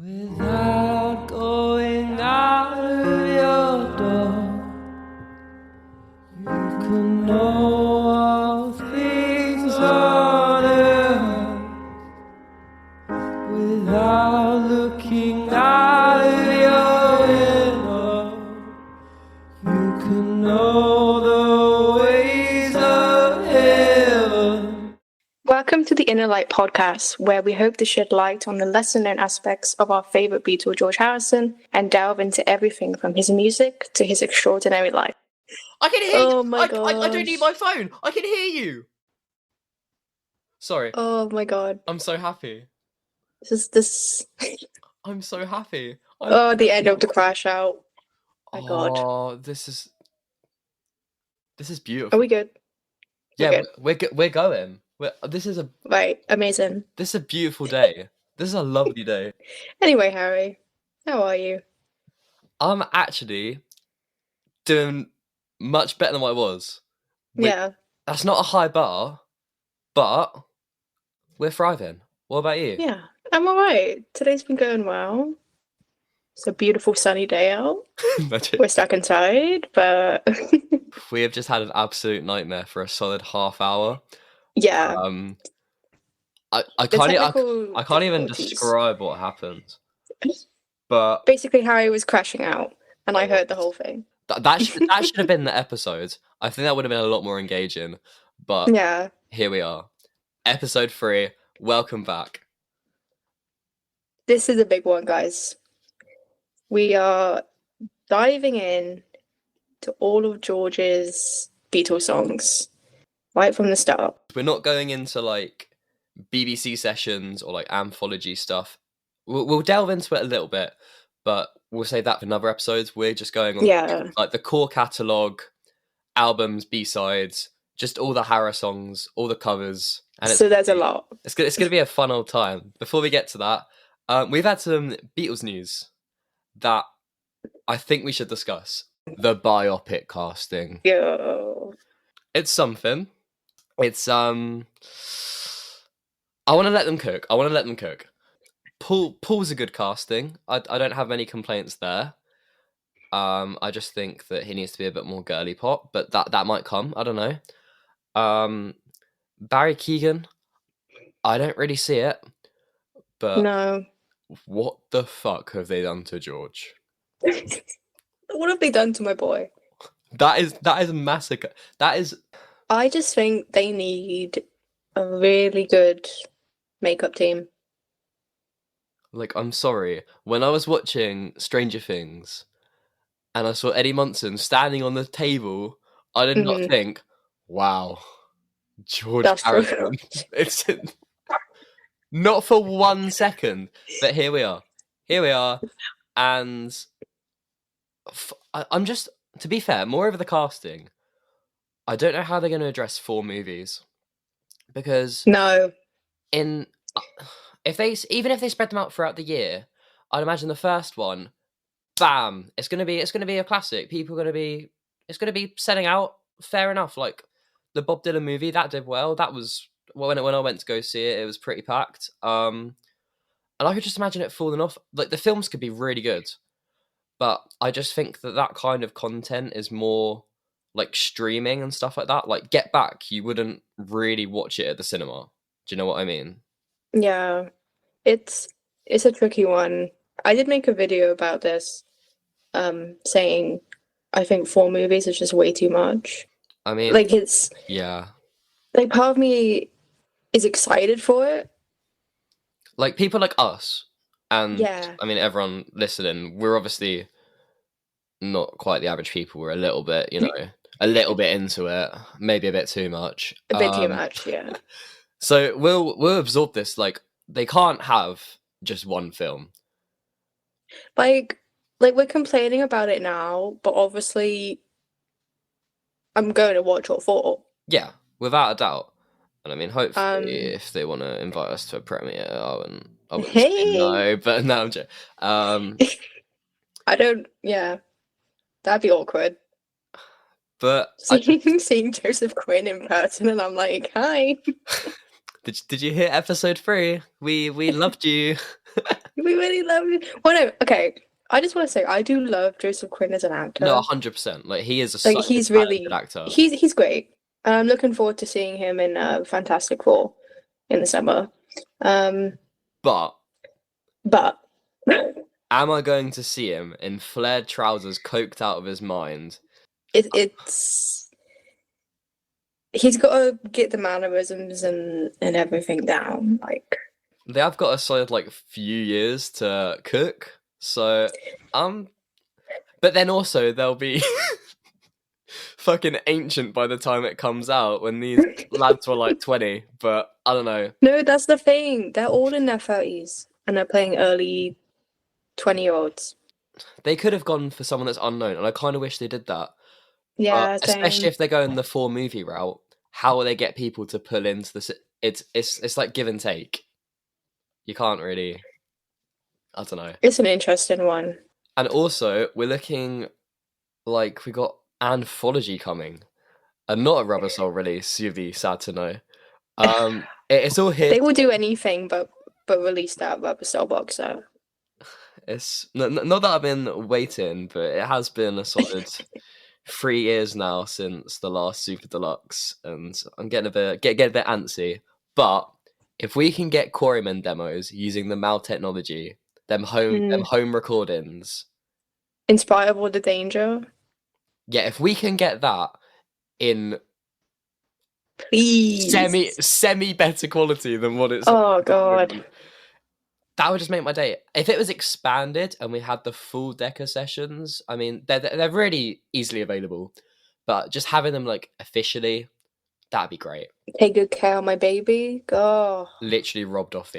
Without going out of your door, you can know all things on earth. Without looking out of your window, you can know the ways of heaven. Welcome to the Inner Light podcast, where we hope to shed light on the lesser-known aspects of our favourite Beatle George Harrison and delve into everything from his music to his extraordinary life. I can hear you. Oh my I don't need gosh. my phone. I can hear you. Sorry. Oh my god. I'm so happy. This I'm so happy. the end of the crash out. My god. Oh, this is beautiful. Are we good? Yeah, we're going. This is Right, amazing. a beautiful day. This is a lovely day. Anyway, Harry, how are you? I'm actually doing much better than what I was. Yeah. That's not a high bar, but we're thriving. What about you? Yeah, I'm alright. Today's been going well. It's a beautiful sunny day out. We're stuck inside, but We have just had an absolute nightmare for a solid half hour. yeah. I can't even describe what happened. But basically, Harry was crashing out, and I heard the whole thing. that should have been the episode. I think that would have been a lot more engaging. But Yeah, here we are, episode 3. Welcome back. this is a big one, guys. We are diving in to all of George's Beatles songs right from the start. We're not going into like BBC sessions or like anthology stuff. We'll delve into it a little bit, but we'll save that for another episodes. We're just going on like the core catalogue, albums, B-sides, just all the Harris songs, all the covers. And so there's a lot. It's going to be a fun old time. Before we get to that, we've had some Beatles news that I think we should discuss. The biopic casting. Yo. It's something. It's I want to let them cook. Paul's a good casting. I don't have many complaints there. I just think that he needs to be a bit more girly pop, but that might come. I don't know. Barry Keoghan, I don't really see it. But No. What the fuck have they done to George? What have they done to my boy? That is a massacre. That is. I just think they need a really good makeup team. Like, I'm sorry. When I was watching Stranger Things and I saw Eddie Munson standing on the table, I did not think, wow, George Harrison. It's not for 1 second. But here we are. And I'm just, to be fair, more over the casting. I don't know how they're going to address 4 movies. Because No. even if they spread them out throughout the year, I'd imagine the first one, bam, it's gonna be a classic. It's gonna be selling out. Fair enough. Like the Bob Dylan movie, that did well. That was when I went to go see it. It was pretty packed. And I could just imagine it falling off. Like the films could be really good, but I just think that kind of content is more like streaming and stuff like that. Like Get Back, you wouldn't really watch it at the cinema. Do you know what I mean? Yeah, it's a tricky one. I did make a video about this, saying I think 4 movies is just way too much. I mean, like it's like part of me is excited for it. Like people like us, and yeah. I mean everyone listening, we're obviously not quite the average people. We're a little bit, a little bit into it, maybe a bit too much. A bit too much, yeah. So we'll absorb this. Like they can't have just one film. Like we're complaining about it now, but obviously I'm going to watch all 4. Yeah, without a doubt. And I mean, hopefully, if they want to invite us to a premiere, I wouldn't say no. But no, I'm joking. I don't. Yeah, that'd be awkward. But seeing Joseph Quinn in person, and I'm like, hi. Did you hear episode 3? We loved you. We really love you. Well, no, okay. I just want to say I do love Joseph Quinn as an No, actor. 100%. Like he is Like such a he's talented really actor. he's great. I'm looking forward to seeing him in Fantastic Four in the summer. But But am I going to see him in flared trousers, coked out of his mind? it's he's got to get the mannerisms and everything down. Like, They have got a solid like few years to cook, so but then also they'll be fucking ancient by the time it comes out when these lads were like 20. But I don't know. no, that's the thing. They're all in their 30s and they're playing early 20-year-olds. They could have gone for someone that's unknown, and I kind of wish they did that. Yeah, Especially same. if they're going the 4 movie route, how will they get people to pull into the? It's like give and take. You can't really. I don't know. It's an interesting one. And also, we're looking like we got Anthology coming, and not a Rubber Soul release. You'd be sad to know. It's all here. They will do anything but release that Rubber Soul box set. It's not that I've been waiting, but it has been a solid 3 years now since the last Super Deluxe, and I'm getting a bit antsy. But if we can get Quarrymen demos using the Mal technology, them home recordings, Inspired by the Danger. yeah, if we can get that in Please. semi better quality than what it's. Oh god. That would just make my day. If it was expanded and we had the full Deca sessions, I mean, they're really easily available, but just having them like officially, that'd be great. Take good care of my baby. Oh. Literally robbed off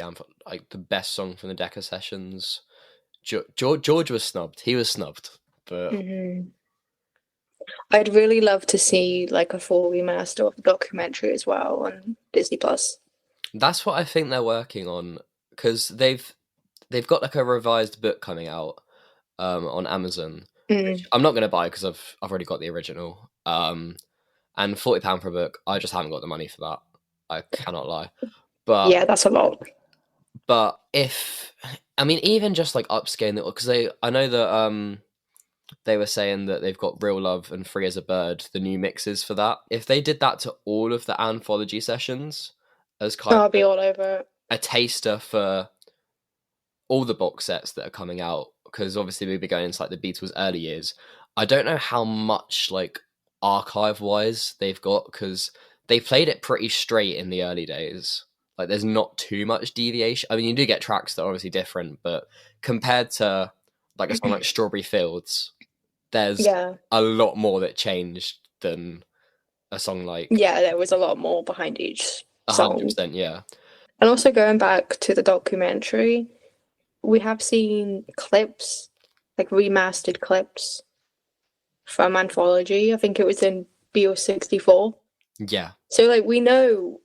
like the best song from the Deca sessions. George was snubbed. He was snubbed, but I'd really love to see like a full remaster of the documentary as well on Disney Plus. that's what I think they're working on, because they've got like a revised book coming out on Amazon. Which I'm not going to buy because I've already got the original. And £40 for a book, I just haven't got the money for that. I cannot lie. But Yeah, that's a lot. But even just like upscaling it, because I know that they were saying that they've got Real Love and Free as a Bird, the new mixes for that. If they did that to all of the anthology sessions as kind I'll of be all over it. a taster for all the box sets that are coming out, because obviously we'll be going into like the Beatles' early years. I don't know how much like archive-wise they've got, because they played it pretty straight in the early days. Like there's not too much deviation. I mean, you do get tracks that are obviously different, but compared to like a song like Strawberry Fields, there's a lot more that changed than a song like... Yeah, there was a lot more behind each song. 100%, yeah. And also going back to the documentary, we have seen clips, like remastered clips from Anthology. I think it was in Beatles 64. Yeah. So like we know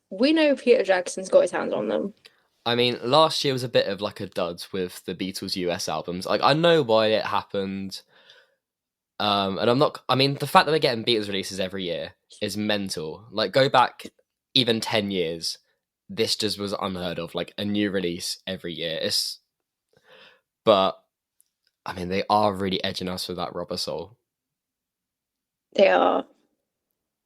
Peter Jackson's got his hands on them. I mean, last year was a bit of like a dud with the Beatles US albums. Like I know why it happened. And the fact that they're getting Beatles releases every year is mental. Like go back even 10 years, this just was unheard of. Like a new release every year. But I mean, they are really edging us with that Rubber Soul. They are.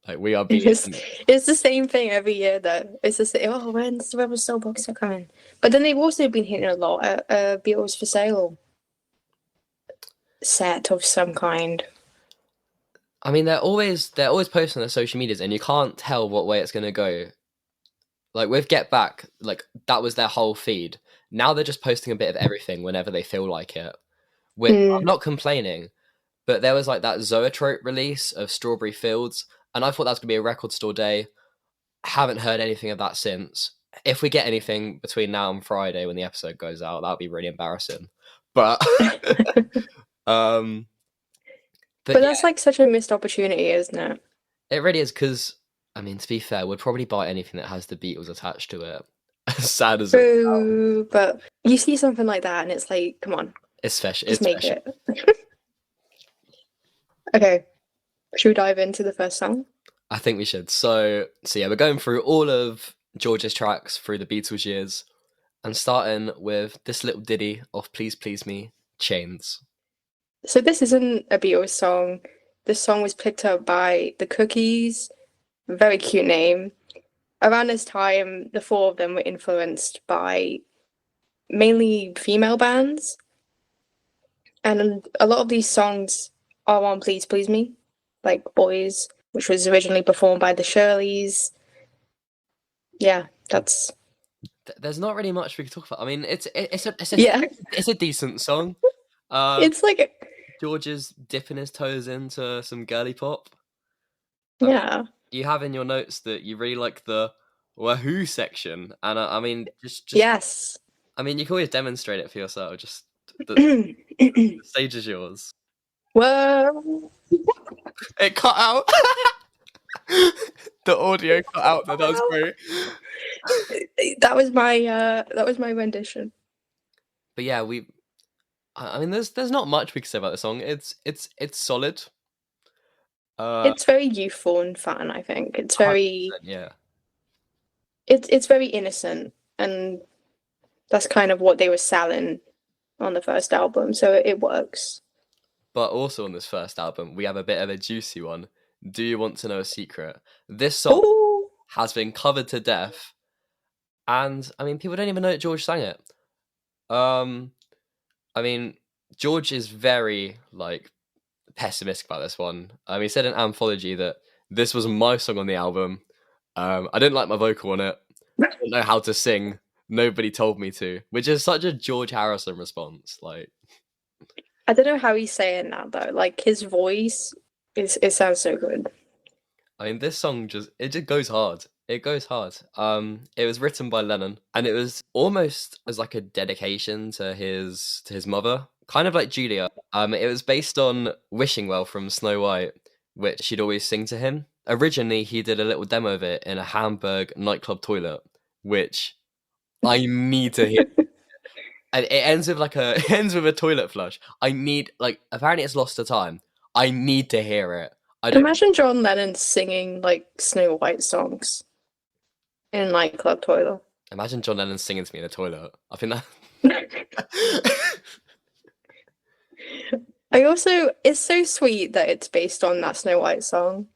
Like we are being... It's the same thing every year though. It's the same. Oh, when's the Rubber Soul box set coming? But then they've also been hitting a lot at Beatles for Sale set of some kind. I mean, they're always posting on their social medias, and you can't tell what way it's going to go. Like with Get Back, like that was their whole feed. Now they're just posting a bit of everything whenever they feel like it. I'm not complaining, but there was like that Zoetrope release of Strawberry Fields, and I thought that was going to be a record store day. Haven't heard anything of that since. If we get anything between now and Friday when the episode goes out, that would be really embarrassing. But but that's like such a missed opportunity, isn't it? It really is, because I mean, to be fair, we'd probably buy anything that has the Beatles attached to it. As sad as True, but you see something like that and it's like, come on. It's special. Just make it. Okay. Should we dive into the first song? I think we should. So yeah, we're going through all of George's tracks through the Beatles years. And starting with this little ditty of Please Please Me, Chains. So this isn't a Beatles song. This song was picked up by the Cookies. Very cute name. Around this time, the four of them were influenced by mainly female bands. And a lot of these songs are on Please Please Me, like Boys, which was originally performed by the Shirleys. Yeah, that's... There's not really much we can talk about. I mean, it's Yeah. it's a decent song. It's like... George is dipping his toes into some girly pop. Yeah. You have in your notes that you really like the Wahoo section, and I mean, just Yes. I mean, you can always demonstrate it for yourself. Just the stage is yours. Well, It cut out. The audio cut out. That was great. that was my rendition. But yeah, I mean, there's not much we can say about the song. It's solid. It's very youthful and fun, I think. It's very 100%, yeah. It's very innocent, and that's kind of what they were selling on the first album, so it works. But also on this first album, we have a bit of a juicy one. Do You Want to Know a Secret? This song Ooh. has been covered to death, and I mean, people don't even know that George sang it. I mean, George is very pessimistic about this one. He said in Anthology that this was my song on the album. I didn't like my vocal on it. I don't know how to sing. Nobody told me to, which is such a George Harrison response. I don't know how he's saying that though. Like his voice it sounds so good. I mean, this song just goes hard. It goes hard. It was written by Lennon, and it was almost as like a dedication to his mother, kind of like Julia. It was based on Wishing Well from Snow White, which she'd always sing to him. Originally, he did a little demo of it in a Hamburg nightclub toilet, which I need to hear. And it ends with a toilet flush. I need apparently it's lost to time. I need to hear it. Imagine John Lennon singing like Snow White songs in a nightclub toilet. Imagine John Lennon singing to me in a toilet. I think that. It's so sweet that it's based on that Snow White song.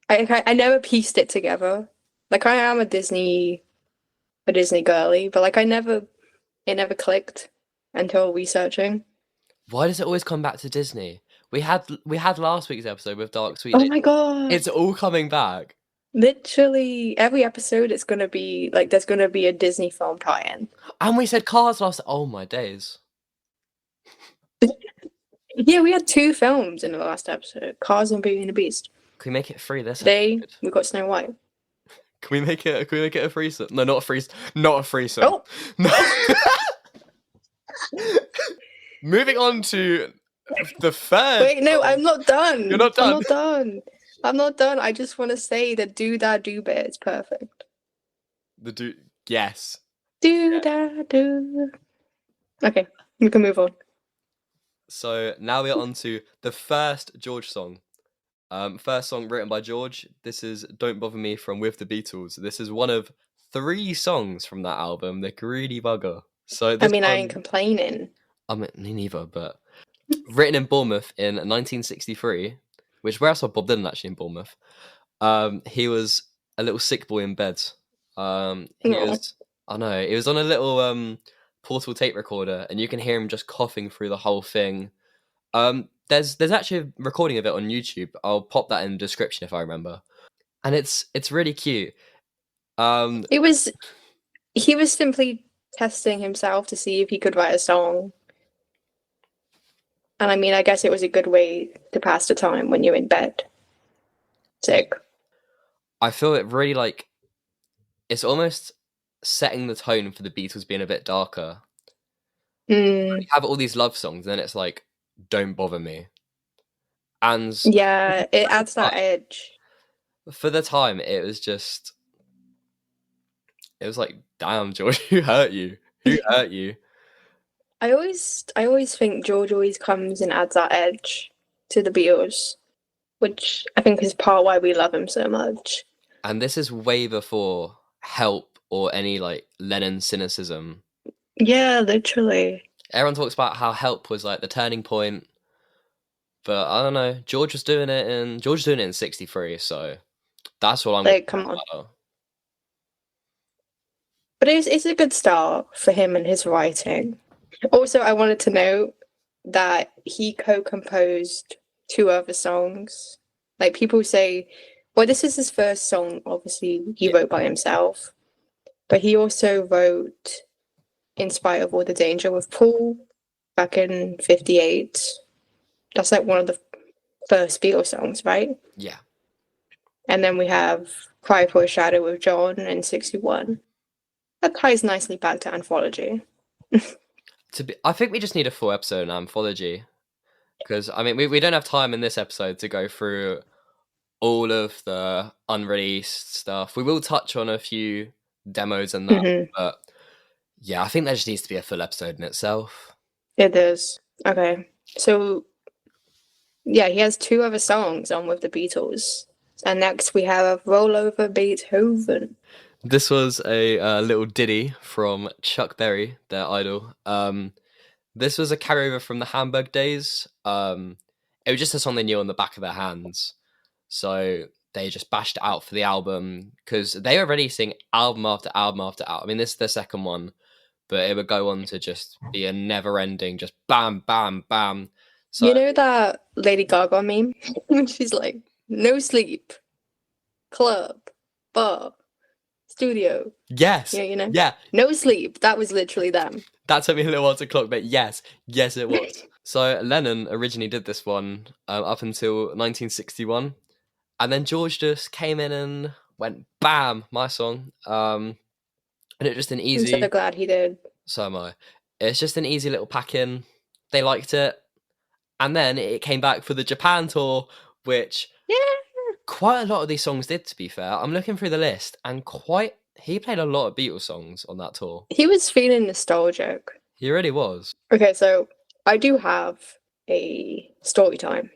I never pieced it together. Like I am a Disney girly, but it never clicked until researching. Why does it always come back to Disney? We had last week's episode with Dark Sweet. Oh my god! It's all coming back. Literally every episode, it's gonna be there's gonna be a Disney film tie-in. And we said Cars last. Oh my days! Yeah, we had 2 films in the last episode: Cars and Beauty and the Beast. Can we make it free this Today episode? we got Snow White. Can we make it a threesome? No, not a threesome. Not a threesome. Oh. No. Moving on to the third. Wait, no, I'm not done. You're not done. I'm not done. I just want to say the do da do bit is perfect. Yes. Do da do. Okay, we can move on. So now we're on to the first George song. First song written by George. This is Don't Bother Me from With the Beatles. This is one of 3 songs from that album. They're really bugger. So I ain't complaining. I mean, me neither, but written in Bournemouth in 1963, where I saw Bob Dylan actually in Bournemouth. He was a little sick boy in bed. He was on a little portable tape recorder, and you can hear him just coughing through the whole thing. There's actually a recording of it on YouTube. I'll pop that in the description if I remember. And it's really cute. He was simply testing himself to see if he could write a song. And I guess it was a good way to pass the time when you're in bed. Sick. I feel it really it's almost setting the tone for the Beatles being a bit darker. You have all these love songs, and then it's like, Don't Bother Me. And yeah, it adds that edge. For the time, it was like, damn, George, who hurt you? Who hurt you? I always think George always comes and adds that edge to the Beatles, which I think is part why we love him so much. And this is way before Help or any like Lennon cynicism. Yeah, literally. Everyone talks about how Help was like the turning point, but I don't know. George was doing it in '63, so that's what I'm Like, come on. about. But it's a good start for him and his writing. Also, I wanted to note that he co-composed 2 other songs. Like, people say, well, this is his first song, obviously, he wrote by himself. But he also wrote In Spite of All the Danger with Paul back in '58. That's like one of the first Beatles songs, right? Yeah. And then we have Cry for a Shadow with John in '61. That ties nicely back to Anthology. I think we just need a full episode on Anthology, because I mean we don't have time in this episode to go through all of the unreleased stuff. We will touch on a few demos and that, but yeah, I think there just needs to be a full episode in itself. It is. Okay. So, yeah, he has 2 other songs on with the Beatles. And next we have Roll Over Beethoven. This was a little ditty from Chuck Berry, their idol. This was a carryover from the Hamburg days. It was just a song they knew on the back of their hands. So they just bashed it out for the album, because they were releasing album after album after album. I mean, this is the second one, but it would go on to just be a never-ending, just bam, bam, bam. So, you know that Lady Gaga meme? She's like, no sleep, club, bar, studio. yes, Yeah, you know? yeah, No sleep. That was literally them. that took me a little while to clock, but yes, it was. So Lennon originally did this one up until 1961, and then George just came in and went, bam, my song. And it's just an easy... I'm so glad he did. So am I. It's just an easy little pack-in. They liked it. And then it came back for the Japan tour, which quite a lot of these songs did, to be fair. I'm looking through the list, and he played a lot of Beatles songs on that tour. He was feeling nostalgic. He really was. Okay, so I do have a story time.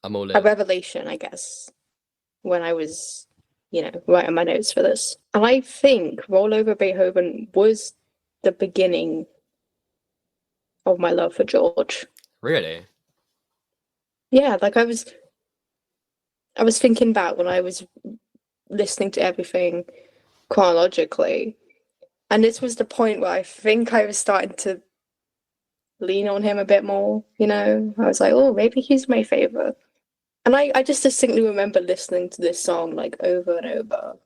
I'm all in. A revelation, I guess, when I was, writing my notes for this. And I think Roll Over Beethoven was the beginning of my love for George. Really? Yeah, like I was thinking back when I was listening to everything chronologically, and this was the point where I think I was starting to lean on him a bit more, I was like, oh, maybe he's my favorite. And I just distinctly remember listening to this song like over and over.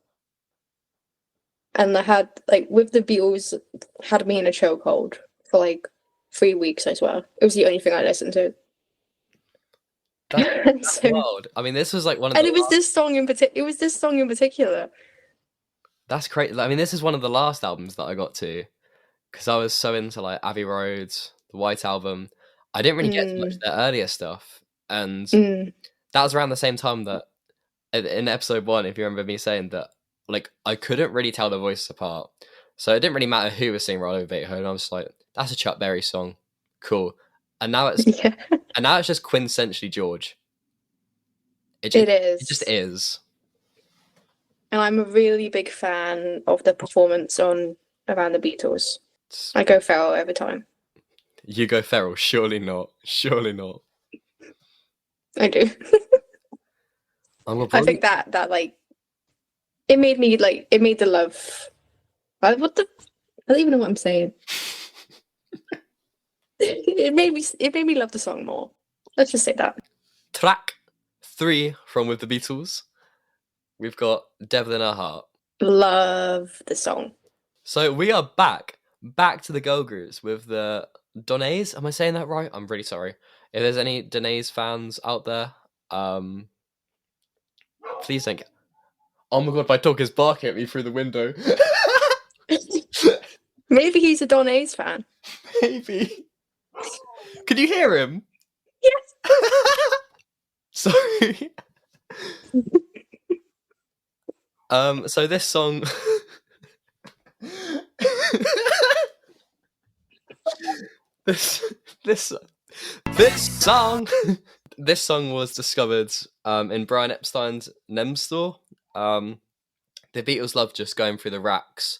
And I had, like, with the Beatles, had me in a chokehold for like 3 weeks, I swear. It was the only thing I listened to. That's wild. I mean, this was like one of and it was this song in particular. That's crazy. I mean, this is one of the last albums that I got to, because I was so into like Abbey Road, the White Album. I didn't really get to much of their earlier stuff, and that was around the same time that in episode 1, if you remember me saying that, like, I couldn't really tell the voices apart, so it didn't really matter who was singing Roll Over Beethoven. I was like, that's a Chuck Berry song, cool. And now it's just quintessentially George. It is. It just is. And I'm a really big fan of the performance on Around the Beatles. I go feral every time. You go feral? Surely not. Surely not. I do. I think that like it made the love. I don't even know what I'm saying. It made me love the song more. Let's just say that. Track 3 from With the Beatles. We've got Devil in Our Heart. Love the song. So we are back to the girl groups with the Donnays. Am I saying that right? I'm really sorry. If there's any Donnays fans out there, please don't get... Oh my god, my dog is barking at me through the window. Maybe he's a Donnays fan. Maybe. Can you hear him? Yes. Sorry. So this song this song was discovered in Brian Epstein's NEM store. The Beatles loved just going through the racks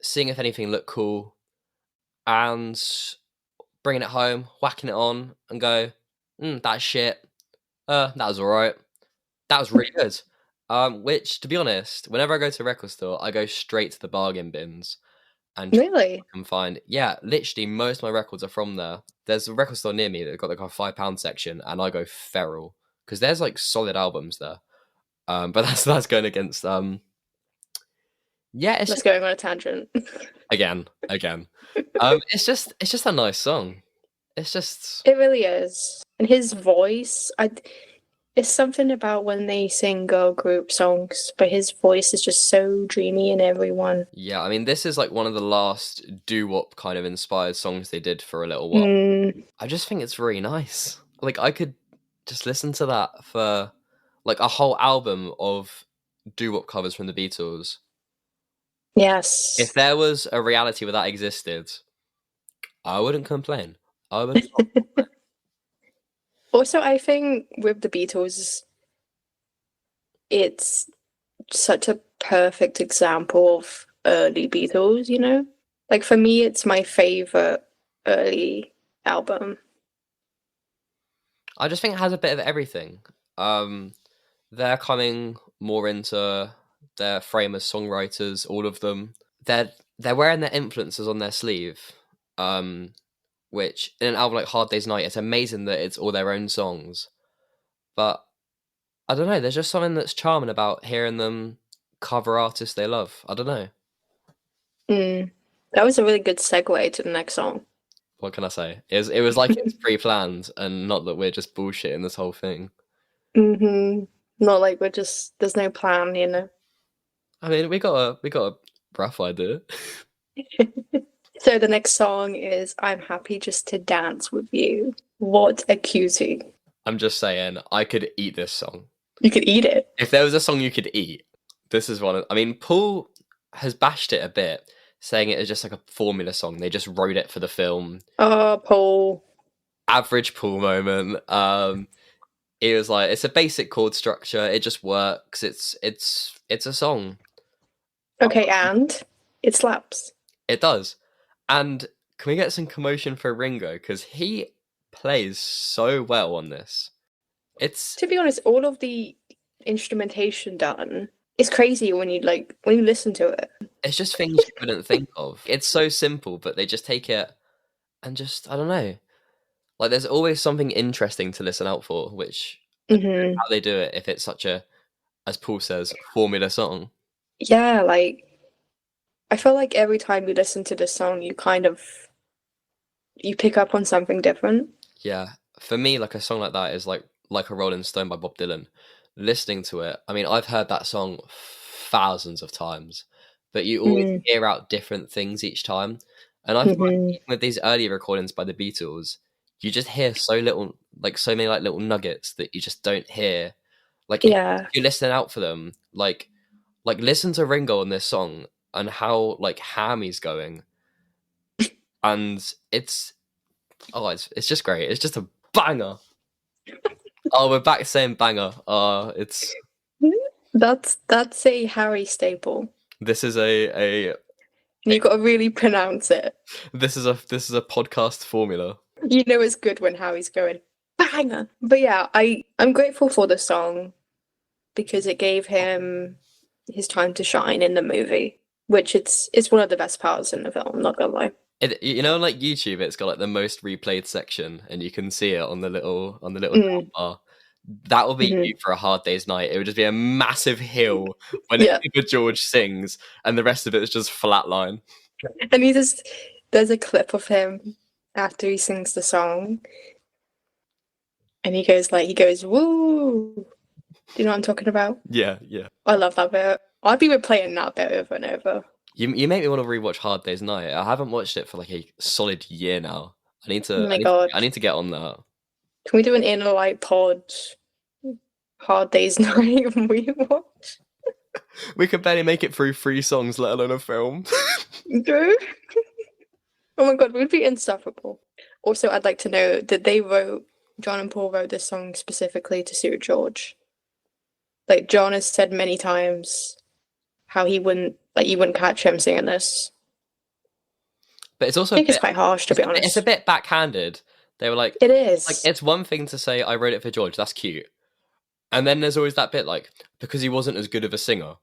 seeing if anything looked cool, and bringing it home, whacking it on, and go, that's shit. That was alright. That was really good. Which, to be honest, whenever I go to a record store, I go straight to the bargain bins and try Really? and find. Yeah, literally, most of my records are from there. There's a record store near me that got like a £5 section, and I go feral because there's like solid albums there. But that's going against. Yeah, it's Let's go on a tangent. again. It's just a nice song. It's just. It really is. And his voice, it's something about when they sing girl group songs, but his voice is just so dreamy in every one. Yeah, I mean, this is like one of the last doo-wop kind of inspired songs they did for a little while. I just think it's really nice. Like, I could just listen to that for like a whole album of doo-wop covers from the Beatles. Yes. If there was a reality where that existed, I wouldn't complain. I would. Also, I think with the Beatles, it's such a perfect example of early Beatles, you know? Like, for me, it's my favorite early album. I just think it has a bit of everything. They're coming more into their frame as songwriters, all of them. They're wearing their influences on their sleeve. Which in an album like Hard Day's Night, it's amazing that it's all their own songs. But I don't know, there's just something that's charming about hearing them cover artists they love. I don't know. That was a really good segue to the next song. What can I say? It was like it's pre-planned and not that we're just bullshitting this whole thing. Not like there's no plan, you know. I mean, we got a rough idea. So the next song is I'm Happy Just to Dance With You. What a cutie. I'm just saying, I could eat this song. You could eat it. If there was a song you could eat, this is one. I mean, Paul has bashed it a bit, saying it is just like a formula song. They just wrote it for the film. Oh, Paul. Average Paul moment. It was like, it's a basic chord structure. It just works. It's a song. Okay, and it slaps. It does. And can we get some commotion for Ringo? Because he plays so well on this. To be honest, all of the instrumentation done is crazy when you listen to it. It's just things you wouldn't think of. It's so simple, but they just take it and just, I don't know. Like, there's always something interesting to listen out for, which how they do it if it's such a, as Paul says, formula song. Yeah, like, I feel like every time you listen to this song, you pick up on something different. Yeah. For me, like, a song like that is like a Rolling Stone by Bob Dylan. Listening to it, I mean, I've heard that song thousands of times, but you always hear out different things each time. And I find with these early recordings by the Beatles, you just hear so little, like so many like little nuggets that you just don't hear. Like, if you're listening out for them, like listen to Ringo on this song and how like ham he's going, and it's just great. It's just a banger. Oh, we're back saying banger. It's that's a Harry staple. This is a you got to really pronounce it. This is a podcast formula. You know it's good when Harry's going banger. But yeah, I'm grateful for the song because it gave him his time to shine in the movie, which it's one of the best parts in the film, I'm not gonna lie. You know, on like YouTube, it's got like the most replayed section, and you can see it on the little bar. That will be you for A Hard Day's Night. It would just be a massive hill when George sings, and the rest of it is just flatline. And there's a clip of him after he sings the song, and he goes, woo. Do you know what I'm talking about? Yeah. I love that bit. I'd be replaying that bit over and over. You make me want to rewatch Hard Day's Night. I haven't watched it for like a solid year now. I need to. Oh my God. I need to get on that. Can we do an Inner Light pod Hard Day's Night when we watch? We could barely make it through 3 songs, let alone a film. Oh my God, we'd be insufferable. Also, I'd like to know that John and Paul wrote this song specifically to suit George. Like, John has said many times how you wouldn't catch him singing this. But it's also I think it's quite harsh, to be honest. it's a bit backhanded. They were like, It is. like it's one thing to say I wrote it for George, that's cute. And then there's always that bit like, because he wasn't as good of a singer.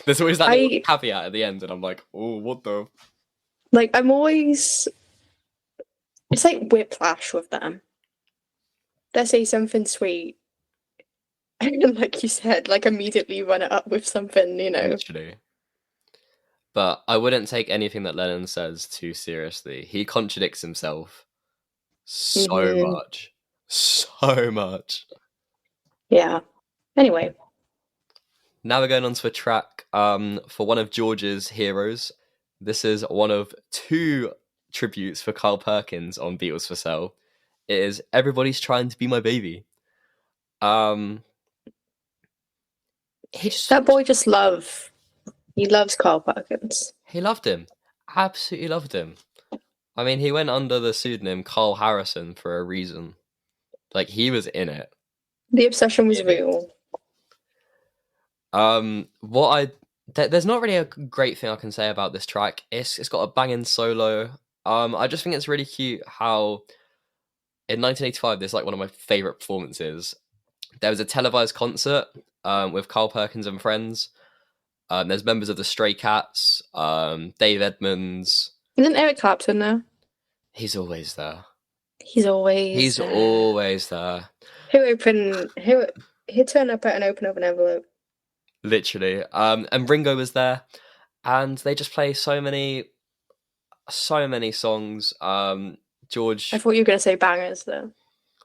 There's always that little caveat at the end, and I'm like, oh, what the? Like, I'm always... It's like whiplash with them. They say something sweet, and like you said, like immediately run it up with something, you know. Literally. But I wouldn't take anything that Lennon says too seriously. He contradicts himself so much. So much. Yeah. Anyway. Now we're going on to a track for one of George's heroes. This is one of 2 tributes for Carl Perkins on Beatles for Sale. It is Everybody's Trying to Be My Baby. That boy just he loves Carl Perkins. He loved him. Absolutely loved him. I mean, he went under the pseudonym Carl Harrison for a reason. Like, he was in it. The obsession was real. There's not really a great thing I can say about this track. It's got a banging solo. I just think it's really cute how in 1985, this is like one of my favorite performances. There was a televised concert with Carl Perkins and friends. There's members of the Stray Cats, Dave Edmunds. Isn't Eric Clapton there? He's always there. He's always there. He'd turn up at an open of an envelope. Literally. And Ringo was there, and they just play so many songs. George. I thought you were gonna say bangers though.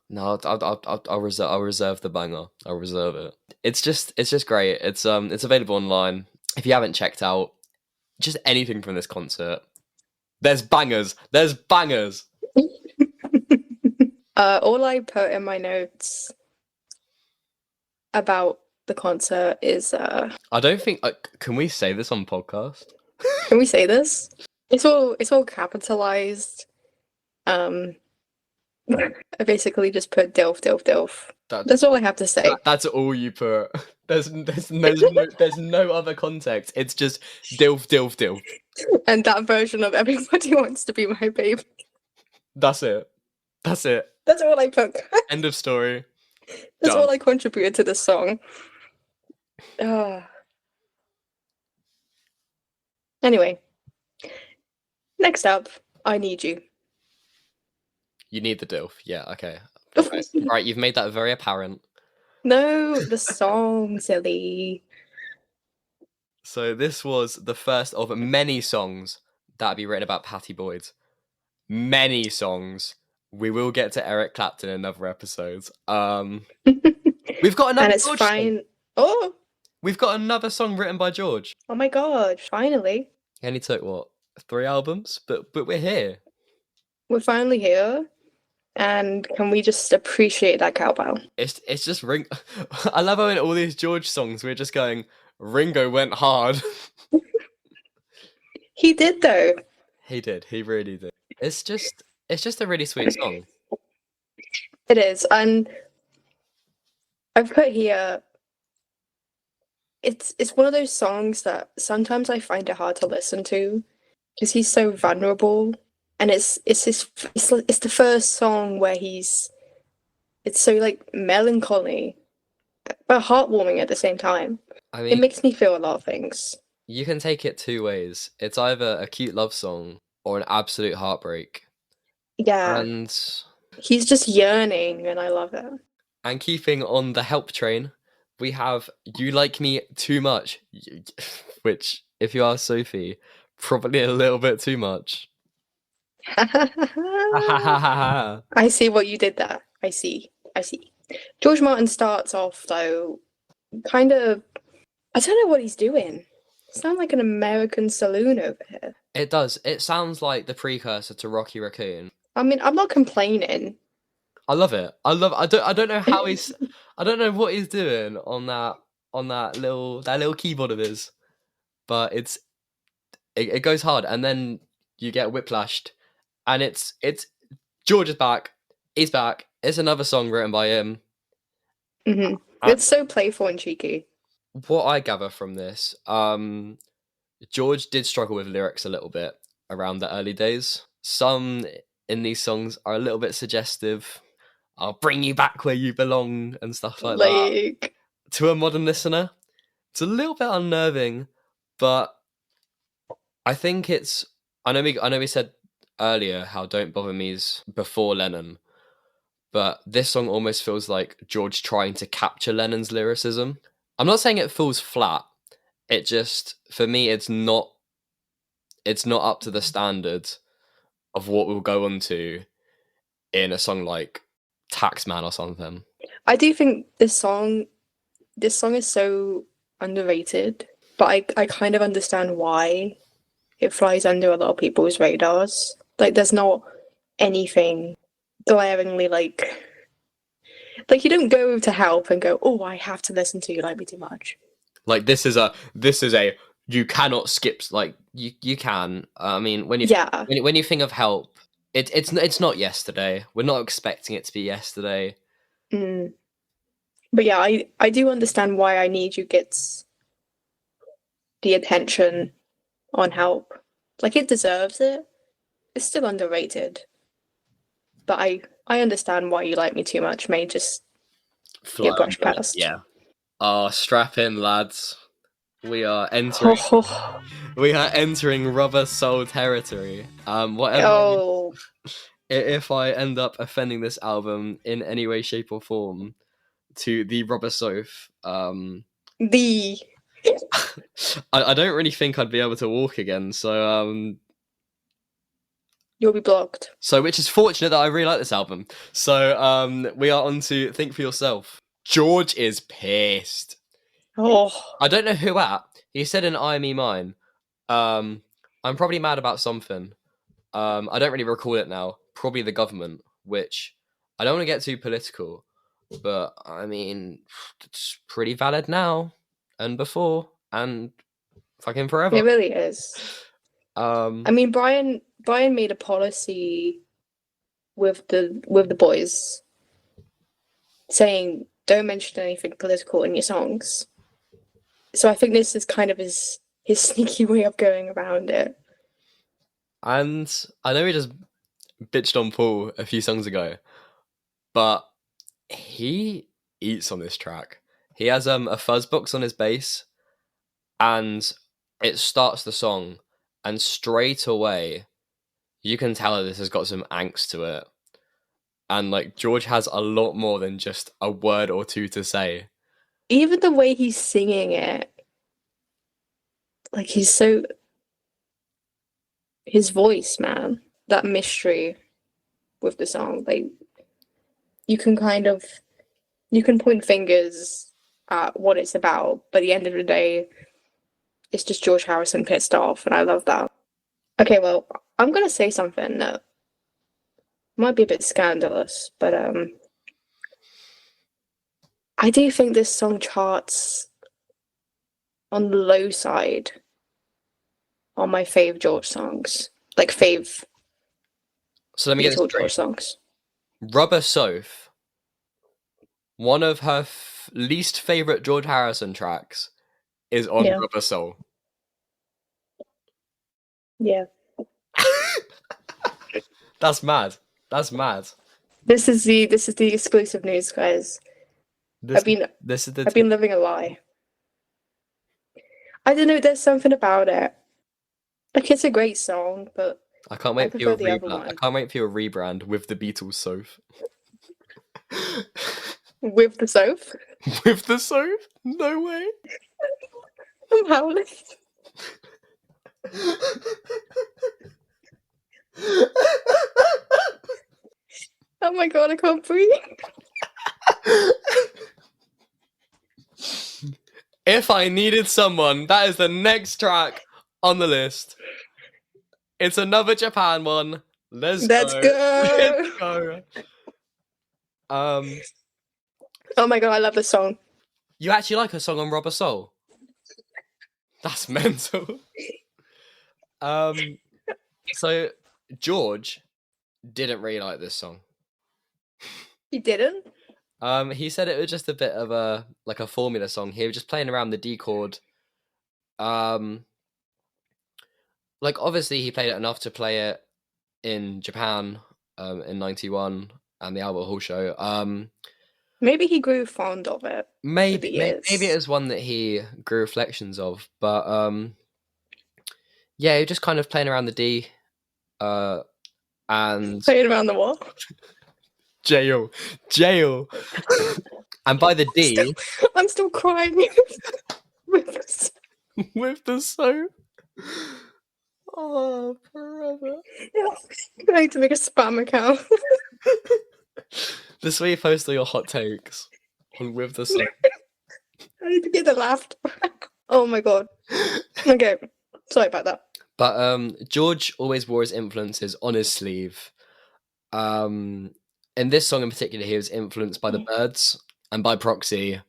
No, I'll reserve the banger. I'll reserve it. It's just great. It's available online. If you haven't checked out just anything from this concert, there's bangers. There's bangers. All I put in my notes about the concert is I don't think can we say this on podcast? Can we say this? It's all capitalized. I basically just put DILF, DILF, DILF. That's all I have to say. That's all you put. There's no other context. It's just DILF, DILF, DILF. And that version of Everybody Wants to Be My Baby. That's it. That's all I put. End of story. That's all I contributed to this song. Anyway. Next up, I Need You. You need the DILF. Yeah, okay. Right, you've made that very apparent. No, the song, silly. So this was the first of many songs that'd be written about Pattie Boyd. Many songs. We will get to Eric Clapton in another episode. We've got another. And it's George fine. song. Oh, we've got another song written by George. Oh my god! Finally. He only took what 3 albums, but we're here. We're finally here. And can we just appreciate that cowbell? It's just Ring. I love how in all these George songs we're just going, Ringo went hard. He did though. He did. He really did. It's just a really sweet song. It is, and I've put here. It's one of those songs that sometimes I find it hard to listen to because he's so vulnerable. And it's the first song where it's so like melancholy, but heartwarming at the same time. I mean, it makes me feel a lot of things. You can take it 2 ways. It's either a cute love song or an absolute heartbreak. Yeah. And he's just yearning, and I love it. And keeping on the help train, we have You Like Me Too Much, which, if you ask Sophie, probably a little bit too much. I see what you did there. I see. George Martin starts off though kind of, I don't know what he's doing. Sound like an American saloon over here. It does. It sounds like the precursor to Rocky Raccoon. I mean, I'm not complaining. I love it. I don't know how I don't know what he's doing on that little keyboard of his, but it goes hard, and then you get whiplashed. And it's George is back. He's back. It's another song written by him. Mm-hmm. It's so playful and cheeky. What I gather from this, George did struggle with lyrics a little bit. around the early days. Some in these songs are a little bit suggestive. I'll bring you back where you belong and stuff like that. Like, To a modern listener, it's a little bit unnerving, but I think it's. I know we said earlier how "Don't Bother Me's" before Lennon, but this song almost feels like George trying to capture Lennon's lyricism. I'm not saying it falls flat. It just, for me, it's not up to the standard of what we'll go on to in a song like Taxman or something. I do think this song is so underrated, but I kind of understand why it flies under a lot of people's radars. Like, there's not anything glaringly like you don't go to Help and go, oh, I have to listen to You Like Me Too Much. Like, this is a you cannot skip, like, you can. I mean, when you when you think of Help, it's not Yesterday. We're not expecting it to be Yesterday. But yeah, I do understand why I Need You gets the attention on Help. Like, it deserves it. It's still underrated. But I understand why You Like Me Too Much may just get brushed past. Yeah. Strap in, lads. We are entering rubber soul territory. Whatever. If I end up offending this album in any way, shape, or form to the rubber soph, I don't really think I'd be able to walk again. So you'll be blocked. So, which is fortunate that I really like this album. So we are on to Think For Yourself. George is pissed. I don't know who at. He said in I Me Mine, I'm probably mad about something. I don't really recall it now. Probably the government, which I don't want to get too political, but I mean, it's pretty valid now and before and fucking forever. It really is. I mean, Brian made a policy with the boys saying don't mention anything political in your songs. So I think this is kind of his sneaky way of going around it. And I know we just bitched on Paul a few songs ago, but he eats on this track. He has a fuzz box on his bass, and it starts the song, and straight away you can tell that this has got some angst to it. And like, George has a lot more than just a word or two to say. Even the way he's singing it, like, his voice, man, that mystery with the song, like, you can point fingers at what it's about, but at the end of the day, it's just George Harrison pissed off, and I love that. Okay, well, I'm gonna say something that might be a bit scandalous, but I do think this song charts on the low side on my fave George songs, like fave. So let me get this George songs. Rubber Soph, one of her least favorite George Harrison tracks, is on Rubber Soul. Yeah. That's mad. That's mad. This is the exclusive news, guys. I've been living a lie. I don't know. There's something about it. Like, it's a great song, but I can't wait for your rebrand. I can't wait for your rebrand with the Beatles Soph. With the Soph? With the Soph? No way. I'm howling. Oh my god, I can't breathe. If I Needed Someone, that is the next track on the list. It's another Japan one. Let's go. Let's go. Oh my god, I love this song. You actually like a song on Rubber Soul? That's mental. So George didn't really like this song. He didn't? He said it was just a bit of a formula song. He was just playing around the D chord. like obviously he played it enough to play it in Japan in '91 and the Albert Hall show. Maybe he grew fond of it. Maybe it years. is one that he grew reflections of, but yeah, just kind of playing around the D, and Playing around the wall. jail, and by the D, I'm still crying with this. with the soap. Oh, forever. I need to make a spam account. This way you post all your hot takes on with the soap. I need to get the laugh. Oh my god. Okay, sorry about that. But George always wore his influences on his sleeve. In this song in particular, he was influenced by the Byrds and by proxy,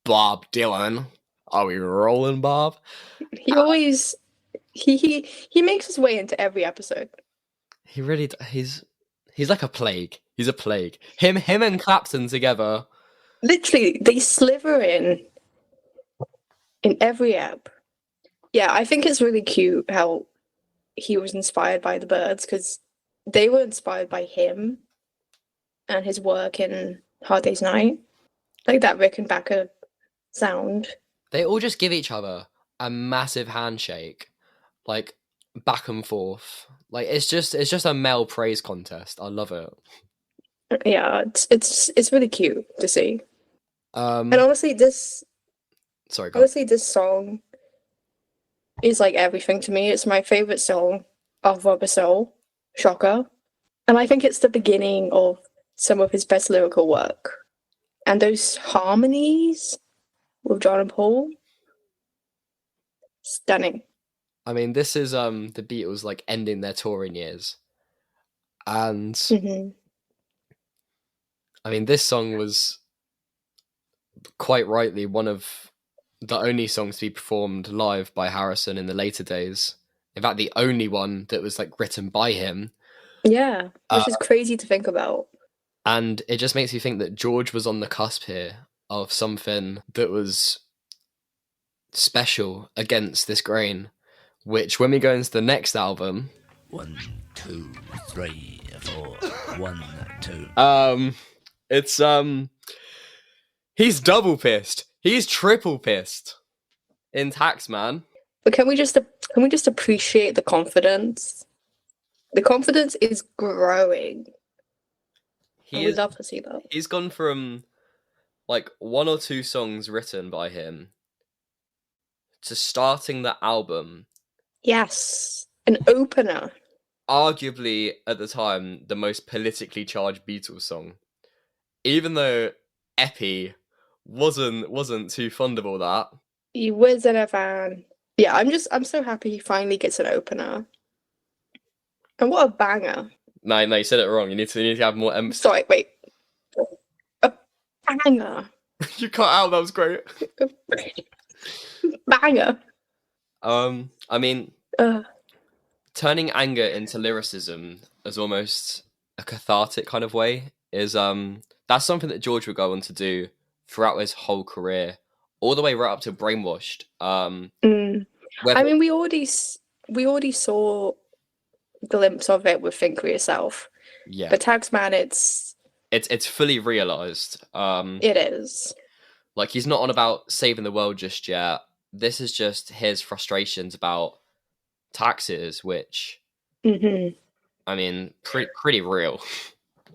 Bob Dylan. Are we rolling, Bob? He always he makes his way into every episode. He really he's like a plague. He's a plague. Him and Clapton together. Literally, they sliver in every app. Yeah, I think it's really cute how he was inspired by the Byrds because they were inspired by him and his work in Hard Day's Night, like that Rickenbacker sound. They all just give each other a massive handshake, like back and forth. Like it's just a male praise contest. I love it. Yeah, it's really cute to see. And honestly, this song is like everything to me. It's my favorite song of Rubber Soul, shocker. And I think it's the beginning of some of his best lyrical work. And those harmonies with John and Paul, stunning. I mean, this is the Beatles like ending their touring years. And I mean, this song was quite rightly one of the only songs to be performed live by Harrison in the later days. In fact, the only one that was like written by him. Yeah, which is crazy to think about. And it just makes me think that George was on the cusp here of something that was special against this grain, which when we go into the next album... 1, 2, 3, 4, 1, 2... It's, he's double pissed. He's triple pissed in Taxman. But can we just appreciate the confidence? The confidence is growing. We'd love to see that. He's gone from like 1 or 2 songs written by him to starting the album. Yes, an opener. Arguably at the time the most politically charged Beatles song. Even though Epi wasn't too fond of all that. He wasn't a fan. Yeah, I'm so happy he finally gets an opener. And what a banger. No, you said it wrong. You need to have more emphasis. Sorry, wait. A banger. You cut out, that was great. Banger. I mean, turning anger into lyricism as almost a cathartic kind of way is that's something that George would go on to do throughout his whole career, all the way right up to Brainwashed. I mean, we already saw a glimpse of it with Think for Yourself. Yeah. But Taxman, it's fully realised. It is. Like, he's not on about saving the world just yet. This is just his frustrations about taxes, which, I mean, pretty real.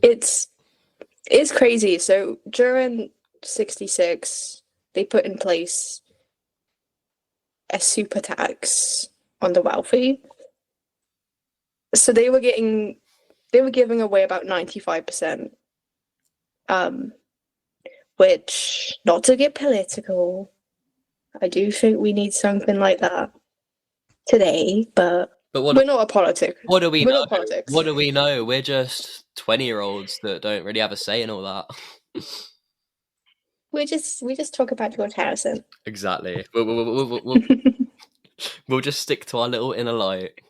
It's crazy. So during 66, they put in place a super tax on the wealthy. So they were giving away about 95%. Which, not to get political, I do think we need something like that today, but we're not a politic. What do we We're know? not politics. What do we know? We're just 20-year-olds that don't really have a say in all that. We just talk about George Harrison. Exactly. We'll just stick to our little inner light.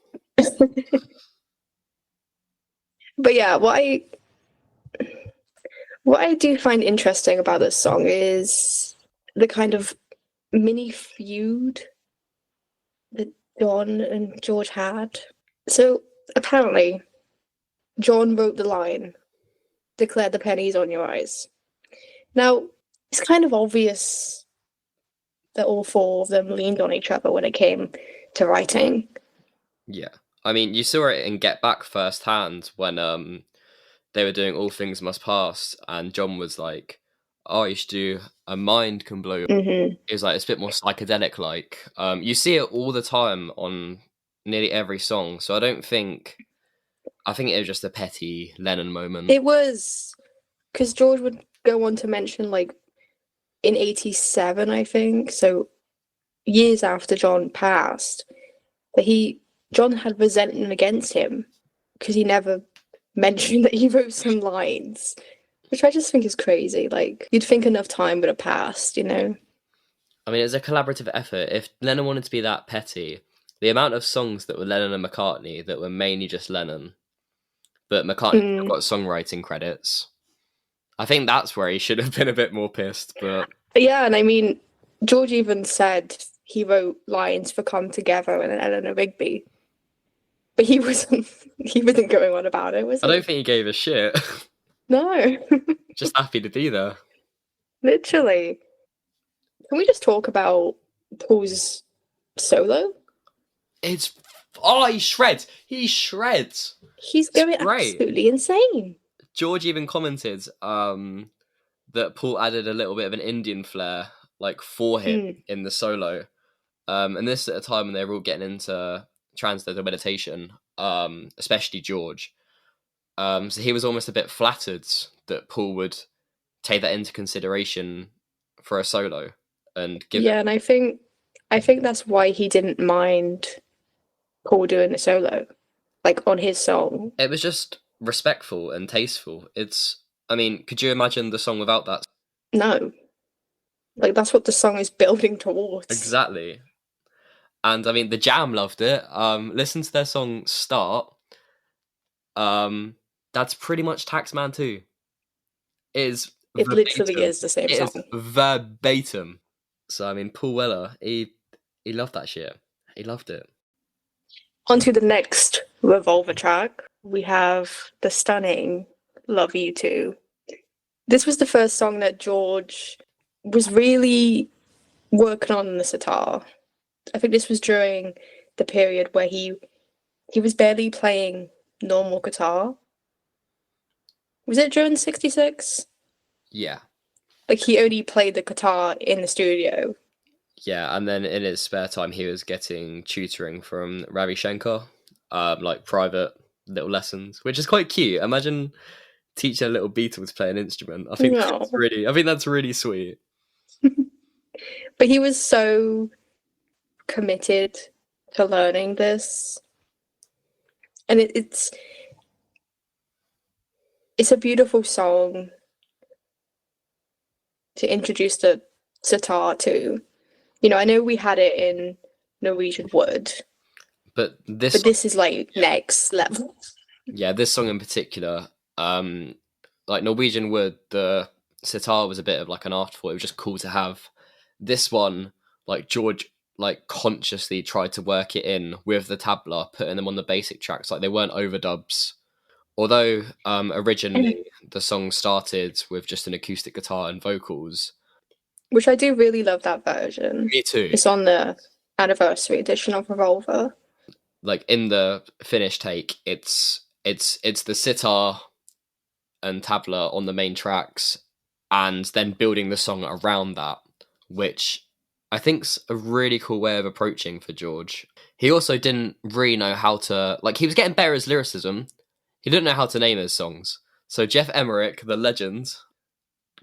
But yeah, what I do find interesting about this song is the kind of mini feud, the John and George had. So apparently, John wrote the line, "Declare the pennies on your eyes." Now, it's kind of obvious that all four of them leaned on each other when it came to writing. Yeah. I mean, you saw it in Get Back firsthand when they were doing All Things Must Pass, and John was like, "Oh, you should do A Mind Can Blow." Mm-hmm. It was like it's a bit more psychedelic like. You see it all the time on nearly every song, so I think it was just a petty Lennon moment. It was, because George would go on to mention, like, in 87, I think, so years after John passed, that John had resentment against him because he never mentioned that he wrote some lines, which I just think is crazy. Like, you'd think enough time would have passed, you know? I mean, it was a collaborative effort. If Lennon wanted to be that petty, the amount of songs that were Lennon and McCartney that were mainly just Lennon, but McCartney got songwriting credits. I think that's where he should have been a bit more pissed, but... Yeah, and I mean, George even said he wrote lines for Come Together and Eleanor Rigby. But he wasn't going on about it, was he? I don't think he gave a shit. No. Just happy to be there. Literally. Can we just talk about Paul's solo? He shreds! He shreds! He's going absolutely insane. George even commented that Paul added a little bit of an Indian flair, like, for him in the solo. And this at a time when they were all getting into transcendental meditation, especially George. So he was almost a bit flattered that Paul would take that into consideration for a solo and give and I think that's why he didn't mind Paul doing a solo, like, on his song. It was just respectful and tasteful. I mean, could you imagine the song without that? No. Like, that's what the song is building towards. Exactly. And I mean, the Jam loved it. Listen to their song Start. That's pretty much Taxman 2. It literally is the same song. It is verbatim. So I mean, Paul Weller, he loved that shit. He loved it. On to the next Revolver track. We have the stunning Love You Too. This was the first song that George was really working on the sitar. I think this was during the period where he was barely playing normal guitar. Was it during 66? Yeah. Like, he only played the guitar in the studio. Yeah, and then in his spare time, he was getting tutoring from Ravi Shankar, like private little lessons, which is quite cute. Imagine teaching a little Beatles play an instrument. I think that's really sweet. But he was so committed to learning this, and it's a beautiful song to introduce the sitar to. You know, I know we had it in Norwegian Wood, but this is like next level. Yeah, this song in particular, like Norwegian Wood, the sitar was a bit of like an afterthought. It was just cool to have. This one, like, George, like, consciously tried to work it in with the tabla, putting them on the basic tracks, like they weren't overdubs. Although originally the song started with just an acoustic guitar and vocals. Which I do really love that version. Me too. It's on the anniversary edition of Revolver. Like, in the finished take, it's the sitar and tabla on the main tracks, and then building the song around that, which I think's a really cool way of approaching for George. He also didn't really know how to, like, he was getting better at lyricism. He didn't know how to name his songs. So Jeff Emerick, the legend,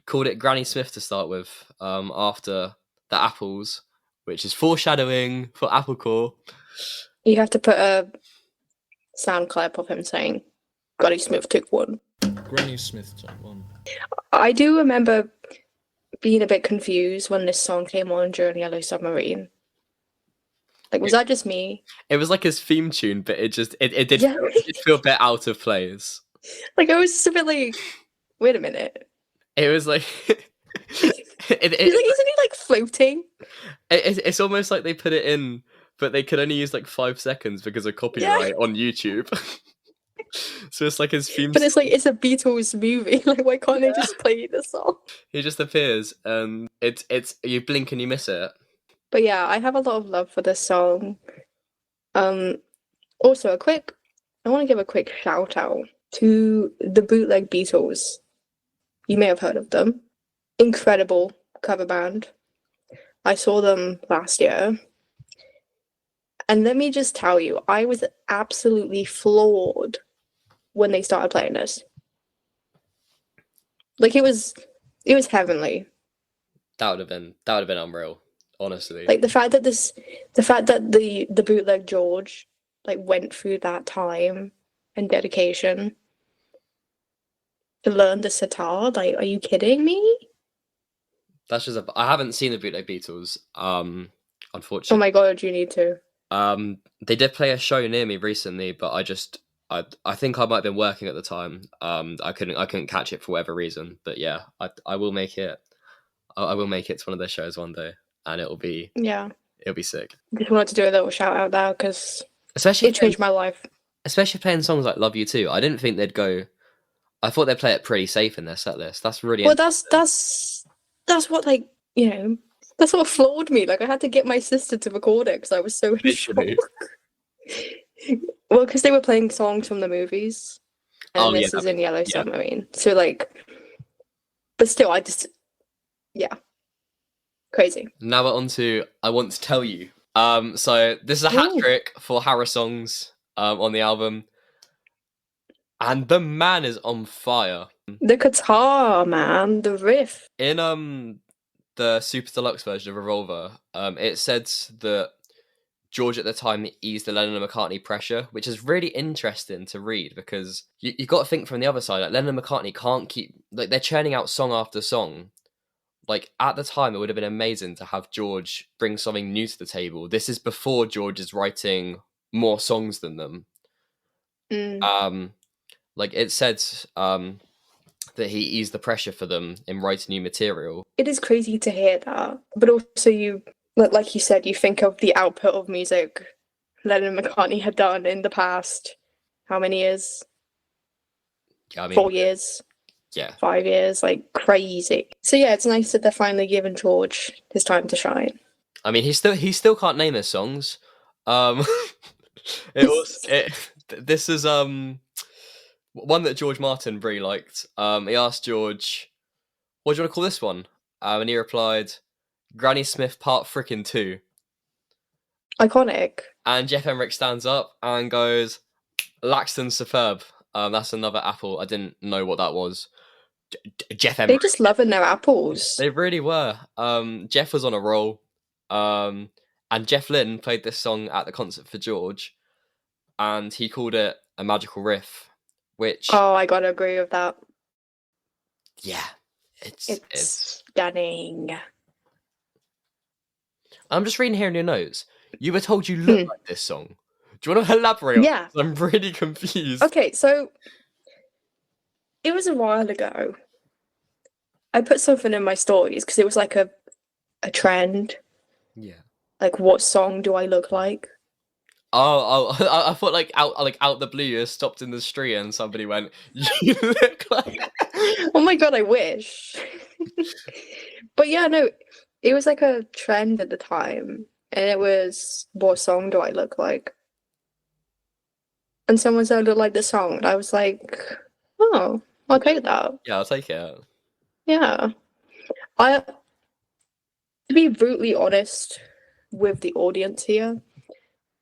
called it Granny Smith to start with, after the apples, which is foreshadowing for Applecore. You have to put a sound clip of him saying, Granny Smith took one. Granny Smith took one. I do remember being a bit confused when this song came on during Yellow Submarine. Like, was that just me? It was like his theme tune, but it did feel a bit out of place. Like, I was just a bit like, wait a minute. It was like... Isn't he, like, floating? It's almost like they put it in but they could only use like 5 seconds because of copyright on YouTube. So it's like his theme. But it's like it's a Beatles movie. Like, why can't they just play the song? He just appears, and it's you blink and you miss it. But yeah, I have a lot of love for this song. Also, I want to give a quick shout out to the Bootleg Beatles. You may have heard of them. Incredible cover band. I saw them last year. And let me just tell you, I was absolutely floored when they started playing this. Like, it was heavenly. That would have been unreal, honestly. Like, the fact that the Bootleg George like went through that time and dedication to learn the sitar, like, are you kidding me? That's just I haven't seen the Bootleg Beatles, Oh unfortunately. my god, you need to. They did play a show near me recently, but I think I might have been working at the time. I couldn't catch it for whatever reason. But yeah, I will make it. I will make it to one of their shows one day, and it'll be sick. Just wanted to do a little shout out there because Especially it changed my life. especially playing songs like "Love You Too." I didn't think they'd go. I thought they'd play it pretty safe in their set list. That's really Well, that's what, like, you know, that's what floored me. Like, I had to get my sister to record it because I was so in shock. Literally. Well, because they were playing songs from the movies, and Oh, this yeah, is in Yellow yeah. Submarine. So, like, but still, yeah, crazy. Now we're on to I Want to Tell You. So this is a hat Ooh. trick for Harris songs on the album, and the man is on fire. The guitar, man, the riff. In the Super Deluxe version of Revolver, it said that George at the time eased the Lennon and McCartney pressure, which is really interesting to read because you got to think from the other side. Like, Lennon and McCartney can't keep, like, they're churning out song after song. Like, at the time, it would have been amazing to have George bring something new to the table. This is before George is writing more songs than them. Like, it said that he eased the pressure for them in writing new material. It is crazy to hear that, but also like you said, you think of the output of music Lennon and McCartney had done in the past. How many years? Yeah, I mean, 4 years. yeah. 5 years, like, crazy. So yeah, it's nice that they're finally giving George his time to shine. I mean, he still can't name his songs. This is one that George Martin really liked. He asked George, "What do you want to call this one?" And he replied, "Granny Smith Part Frickin' 2." Iconic. And Jeff Emerick stands up and goes, "Laxton Superb." That's another apple. I didn't know what that was. Jeff They Emerick. just loving their apples. They really were. Jeff was on a roll. And Jeff Lynne played this song at the concert for George, and he called it a magical riff, which Oh, I gotta agree with that. yeah, it's. It's stunning. I'm just reading here in your notes. You were told you look like this song. Do you want to elaborate on Yeah. this? I'm really confused. Okay, so it was a while ago. I put something in my stories because it was like a trend. Yeah. Like, what song do I look like? Oh, I thought out the blue, you stopped in the street and somebody went, "You look like." Oh my god, I wish. But yeah, no, it was like a trend at the time, and it was, what song do I look like? And someone said I look like the song, and I was like, oh, I'll take that. Yeah, I'll take it. Yeah. To be brutally honest with the audience here,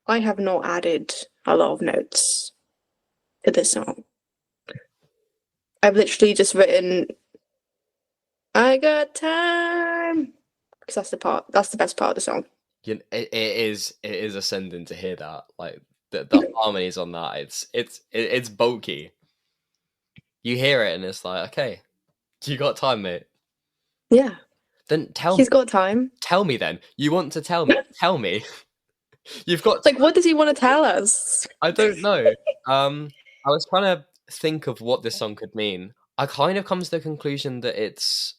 I have not added a lot of notes to this song. I've literally just written, I got time, because that's the best part of the song. It is ascending to hear that. Like the harmonies on that, it's bulky. You hear it and it's like, okay, you got time, mate. Yeah. Then He's got time. Tell me then. You want to tell me? Tell me. You've got Like, what does he want to tell us? I don't know. I was trying to think of what this song could mean. I kind of come to the conclusion that it's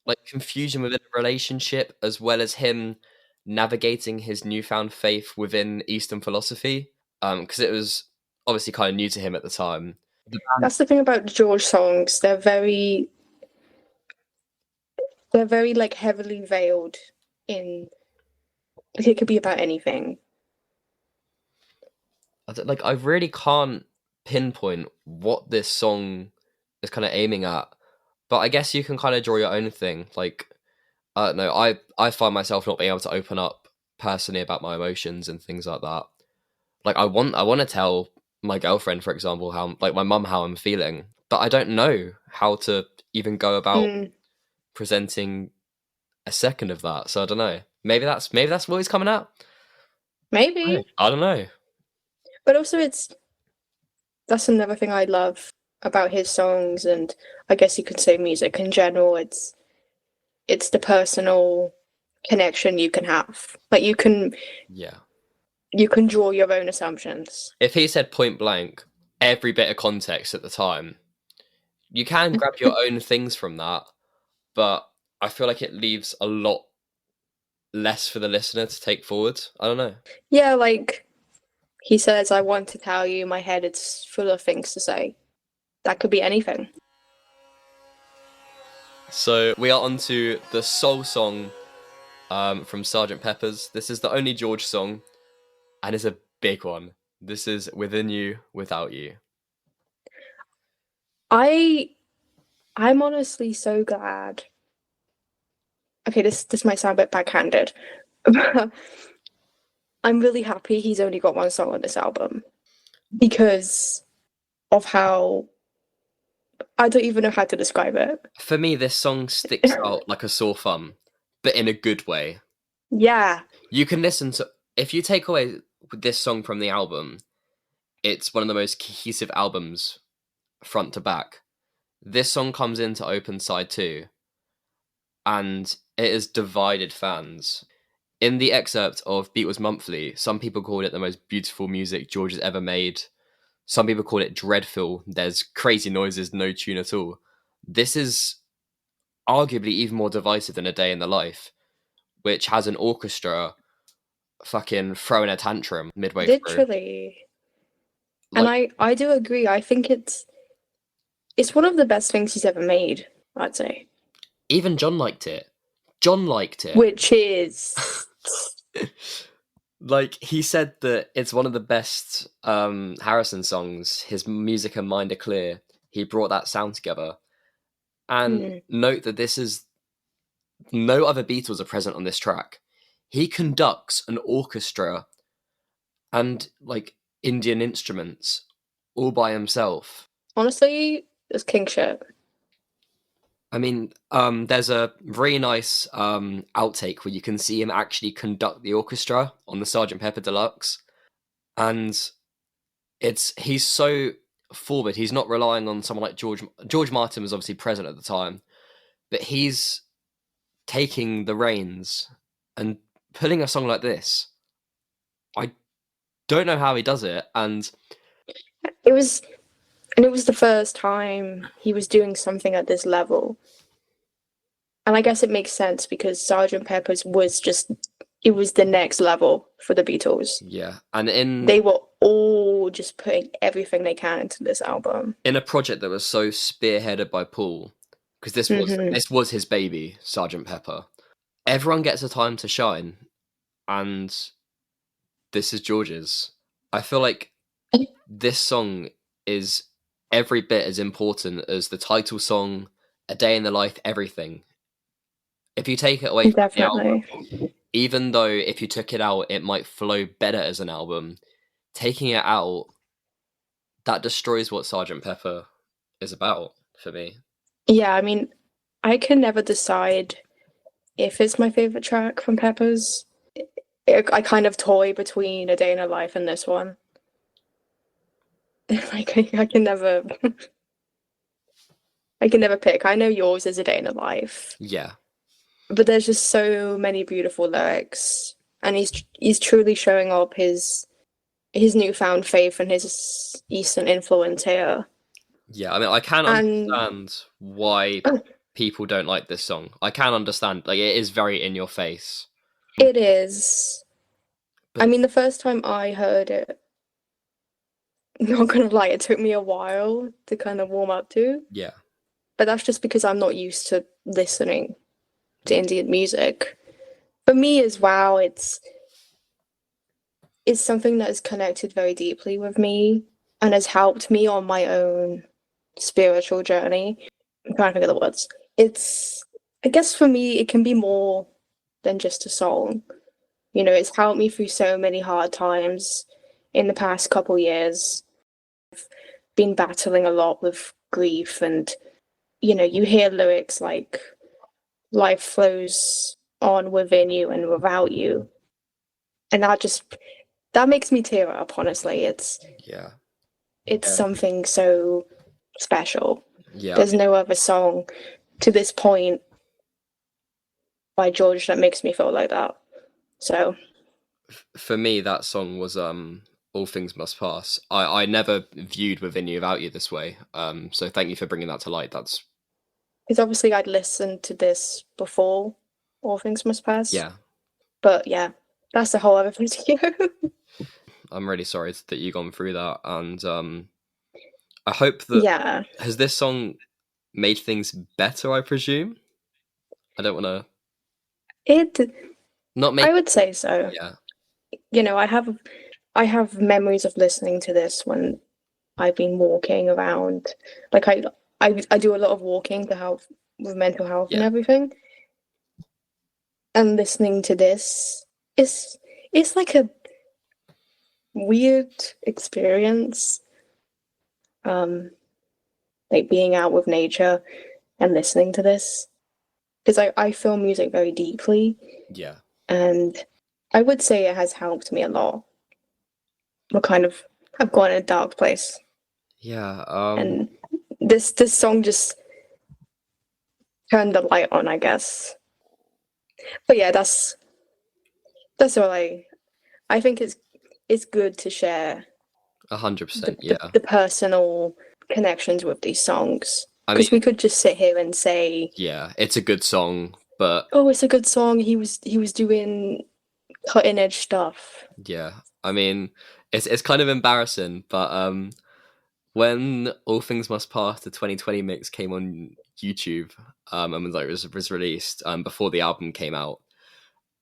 like confusion within a relationship, as well as him navigating his newfound faith within Eastern philosophy, because it was obviously kind of new to him at the time. That's the thing about George songs. They're very like heavily veiled in, like, it could be about anything. I really can't pinpoint what this song is kind of aiming at, but I guess you can kind of draw your own thing. Like, I don't know, I find myself not being able to open up personally about my emotions and things like that. Like, I want to tell my girlfriend, for example, how, like, my mum, how I'm feeling, but I don't know how to even go about presenting a second of that. So I don't know. Maybe that's what he's coming at. Maybe. I don't know. But also that's another thing I love about his songs, and I guess you could say music in general. It's the personal connection you can have. Like, you can draw your own assumptions. If he said point blank every bit of context at the time, you can grab your own things from that, but I feel like it leaves a lot less for the listener to take forward. I don't know. Yeah, like he says, I want to tell you, my head is full of things to say. That could be anything. So we are on to the soul song from Sgt. Pepper's. This is the only George song, and it's a big one. This is Within You, Without You. I'm honestly so glad. Okay, this might sound a bit backhanded. I'm really happy he's only got one song on this album, because of how, I don't even know how to describe it. For me, this song sticks out like a sore thumb, but in a good way. Yeah. You can listen to, if you take away this song from the album, it's one of the most cohesive albums front to back. This song comes in to open side 2, and it has divided fans. In the excerpt of Beatles Monthly, some people called it the most beautiful music George has ever made. Some people call it dreadful. There's crazy noises, no tune at all. This is arguably even more divisive than A Day in the Life, which has an orchestra fucking throwing a tantrum midway through. Literally. And I do agree. I think it's one of the best things he's ever made, I'd say. Even John liked it. Which is... Like, he said that it's one of the best Harrison songs. His music and mind are clear. He brought that sound together. And note that this is... No other Beatles are present on this track. He conducts an orchestra and, like, Indian instruments all by himself. Honestly, it's king shit. I mean, there's a very nice outtake where you can see him actually conduct the orchestra on the Sgt. Pepper Deluxe. And he's so forward. He's not relying on someone like George Martin was obviously present at the time, but he's taking the reins and putting a song like this. I don't know how he does it. And it was the first time he was doing something at this level. And I guess it makes sense because Sgt. Pepper's was the next level for the Beatles. Yeah. And they were all just putting everything they can into this album. In a project that was so spearheaded by Paul, because this was his baby, Sgt. Pepper. Everyone gets a time to shine, and this is George's. I feel like this song is every bit as important as the title song, A Day in the Life, everything. If you take it away from the album, even though if you took it out, it might flow better as an album, taking it out, that destroys what Sgt. Pepper is about for me. Yeah, I mean, I can never decide if it's my favourite track from Pepper's. I kind of toy between A Day in a Life and this one. Like, I can never pick. I know yours is A Day in a Life. Yeah. But there's just so many beautiful lyrics, and he's truly showing up his newfound faith and his Eastern influence here. Yeah, I mean, I can understand why people don't like this song. I can understand, like, it is very in your face. It is. I But- mean, the first time I heard it, not gonna lie, it took me a while to kind of warm up to. Yeah. But that's just because I'm not used to listening to Indian music. For me as well, it's something that has connected very deeply with me and has helped me on my own spiritual journey. I'm trying to think of the words. I guess for me, it can be more than just a song. You know, it's helped me through so many hard times in the past couple years. I've been battling a lot with grief, and, you know, you hear lyrics like, life flows on within you and without you. And that makes me tear up, honestly. It's Yeah. something so special. Yeah. There's no other song to this point by George that makes me feel like that. So For me, that song was All Things Must Pass. I never viewed Within You Without You this way. So thank you for bringing that to light. That's because obviously I'd listened to this before All Things Must Pass. yeah. But yeah, that's a whole other video. I'm really sorry that you've gone through that, and I hope that Yeah. has this song made things better. I presume. I don't want to not make. I would say so. Yeah. You know, I have memories of listening to this when I've been walking around. Like I do a lot of walking to help with mental health and Yeah. everything. And listening to this it's like a weird experience. Like being out with nature and listening to this. Because I feel music very deeply. Yeah. And I would say it has helped me a lot. I've gone in a dark place. Yeah. And this song just turned the light on, I guess. But yeah, that's all I think it's good to share 100%. Yeah. the personal connections with these songs. I Because mean, we could just sit here and say, yeah, it's a good song, but oh, it's a good song. He was doing cutting edge stuff. yeah, I mean, it's kind of embarrassing, but when All Things Must Pass, the 2020 mix came on YouTube, and was released before the album came out,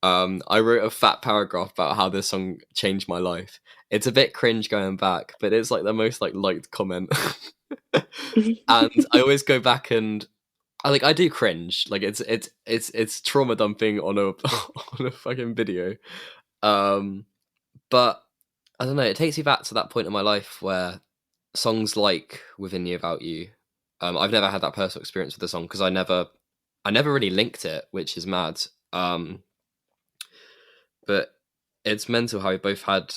I wrote a fat paragraph about how this song changed my life. It's a bit cringe going back, but it's like the most liked comment. And I always go back and I do cringe. Like it's trauma dumping on a on a fucking video. But I don't know, it takes me back to that point in my life where songs like Within You Without You, I've never had that personal experience with the song because I never really linked it, which is mad. But it's mental how we both had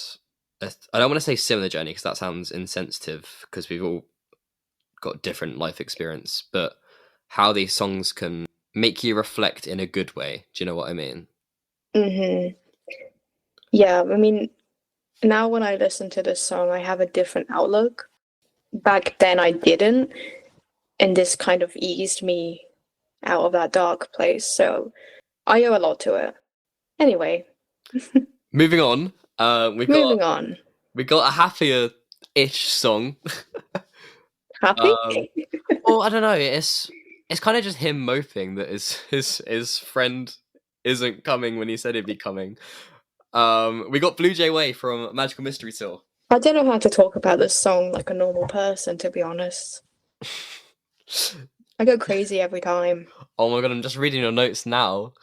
I don't want to say similar journey because that sounds insensitive because we've all got different life experience, but how these songs can make you reflect in a good way. Do you know what I mean? Mm-hmm. Yeah, I mean, now when I listen to this song, I have a different outlook. Back then I didn't, and this kind of eased me out of that dark place. So I owe a lot to it. Anyway, Moving on. We got a happier-ish song. happy? Well, I don't know. It's kind of just him moping that his friend isn't coming when he said he'd be coming. We got Blue Jay Way from Magical Mystery Tour. I don't know how to talk about this song like a normal person, to be honest. I go crazy every time. Oh my god, I'm just reading your notes now.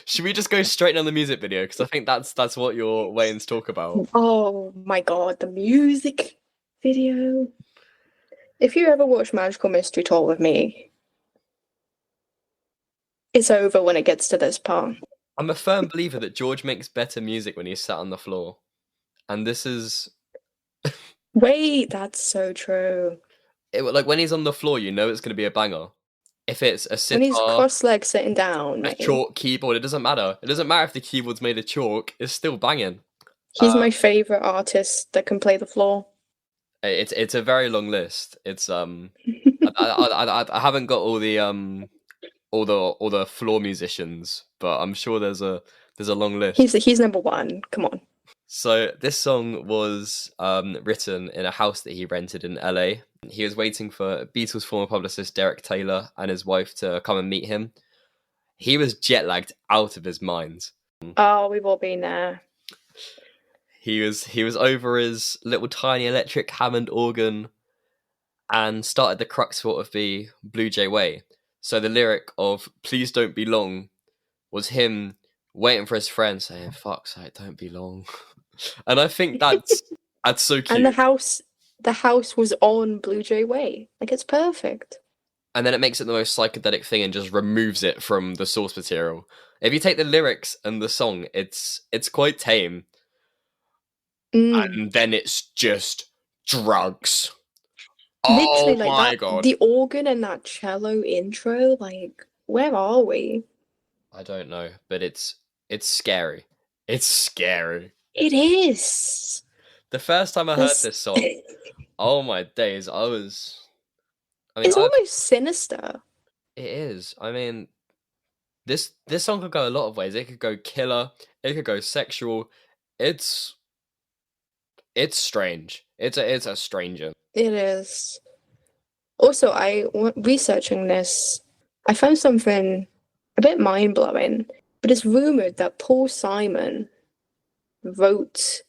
Should we just go straight on the music video? Because I think that's what you're waiting to talk about. Oh my god, the music video. If you ever watch Magical Mystery Tour with me, it's over when it gets to this part. I'm a firm believer that George makes better music when he's sat on the floor. And this is... Wait, that's so true. Like, when he's on the floor, you know it's going to be a banger. If it's a sitar... When he's cross-legged sitting down. A chalk keyboard, it doesn't matter. It doesn't matter if the keyboard's made of chalk, it's still banging. He's my favourite artist that can play the floor. It's a very long list. It's I haven't got all the all the floor musicians, but I'm sure there's a long list. He's number one. Come on. So this song was written in a house that he rented in LA. He was waiting for Beatles former publicist Derek Taylor and his wife to come and meet him. He was jet lagged out of his mind. Oh, we've all been there. He was over his little tiny electric Hammond organ and started the crux for what would be Blue Jay Way. So the lyric of "Please don't be long" was him waiting for his friend saying, "Fuck's sake, don't be long." And I think that's so cute. And the house was on Blue Jay Way. Like, it's perfect. And then it makes it the most psychedelic thing and just removes it from the source material. If you take the lyrics and the song, it's quite tame. And then it's just drugs. Literally, Oh like my that, god. the organ and that cello intro, like, where are we? I don't know, but it's scary. It's scary. It is. The first time I heard this song, oh my days, it's almost sinister. It is. I mean, this song could go a lot of ways. It could go killer. It could go sexual. It's strange. It's a stranger. It is. Also, researching this, I found something a bit mind-blowing, but it's rumored that Paul Simon wrote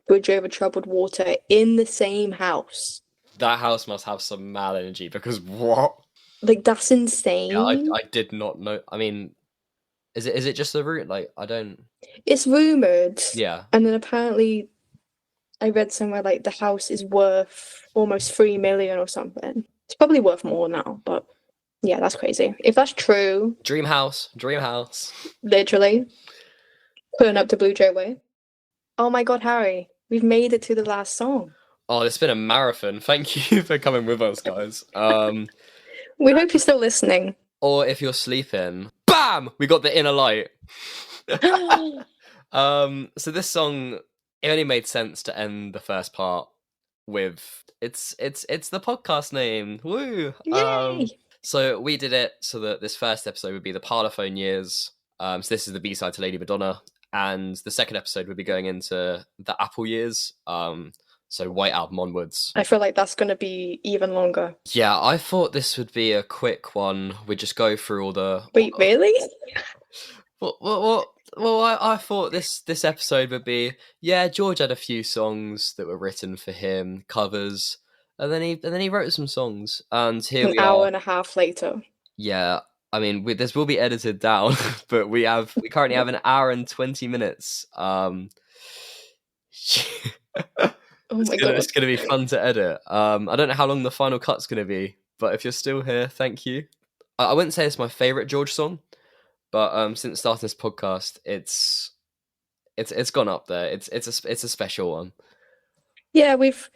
Bridge Over Troubled Water in the same house. That house must have some mad energy, because what? Like, that's insane. Yeah, I did not know. I mean, is it just the root? Like, I don't... It's rumored. Yeah. And then apparently I read somewhere like the house is worth almost 3 million or something. It's probably worth more now, but yeah, that's crazy. If that's true... Dream house. Literally. Putting up to Blue Jay Way. Oh my god, Harry. We've made it to the last song. Oh, it's been a marathon. Thank you for coming with us, guys. We hope you're still listening. Or if you're sleeping, BAM! We got the inner light. So this song, it only made sense to end the first part with it's the podcast name. Woo! Yay! So we did it so that this first episode would be the Parlophone years. So this is the B-side to Lady Madonna. And the second episode would be going into the Apple years. So White Album onwards. I feel like that's going to be even longer. Yeah, I thought this would be a quick one. We'd just go through all the... Wait, really? Well, I thought this episode would be... Yeah, George had a few songs that were written for him, covers, and then he wrote some songs. And here we are. An hour and a half later. Yeah, I mean, this will be edited down, but we currently have an hour and 20 minutes. Oh my god. It's going to be fun to edit. I don't know how long the final cut's going to be, but if you're still here, thank you. I wouldn't say it's my favourite George song, but since starting this podcast, it's gone up there. It's a special one. Yeah, we've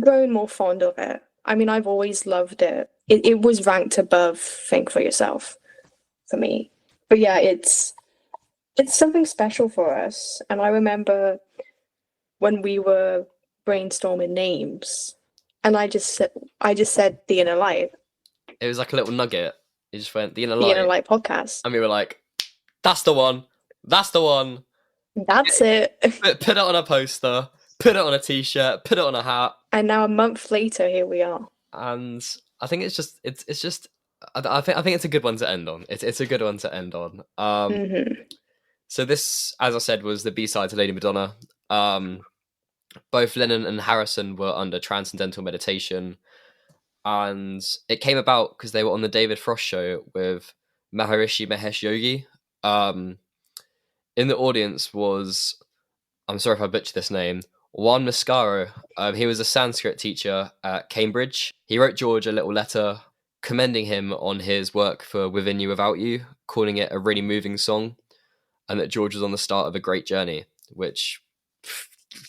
grown more fond of it. I mean, I've always loved it. It was ranked above Think for Yourself for me. But yeah, it's something special for us. And I remember when we were brainstorming names, and I just said The Inner Light. It was like a little nugget. You just went The Inner The Light. Inner Light podcast. And we were like, that's the one. That's the one. That's it. Put it on a poster. Put it on a t-shirt. Put it on a hat. And now a month later, here we are. And I think it's just I think it's a good one to end on. It's a good one to end on. So this, as I said, was the B-side to Lady Madonna. Both Lennon and Harrison were under transcendental meditation, and it came about because they were on the David Frost show with Maharishi Mahesh Yogi. In the audience was, I'm sorry if I butcher this name, Juan Mascaro. He was a Sanskrit teacher at Cambridge. He wrote George a little letter commending him on his work for Within You Without You, calling it a really moving song, and that George was on the start of a great journey, which,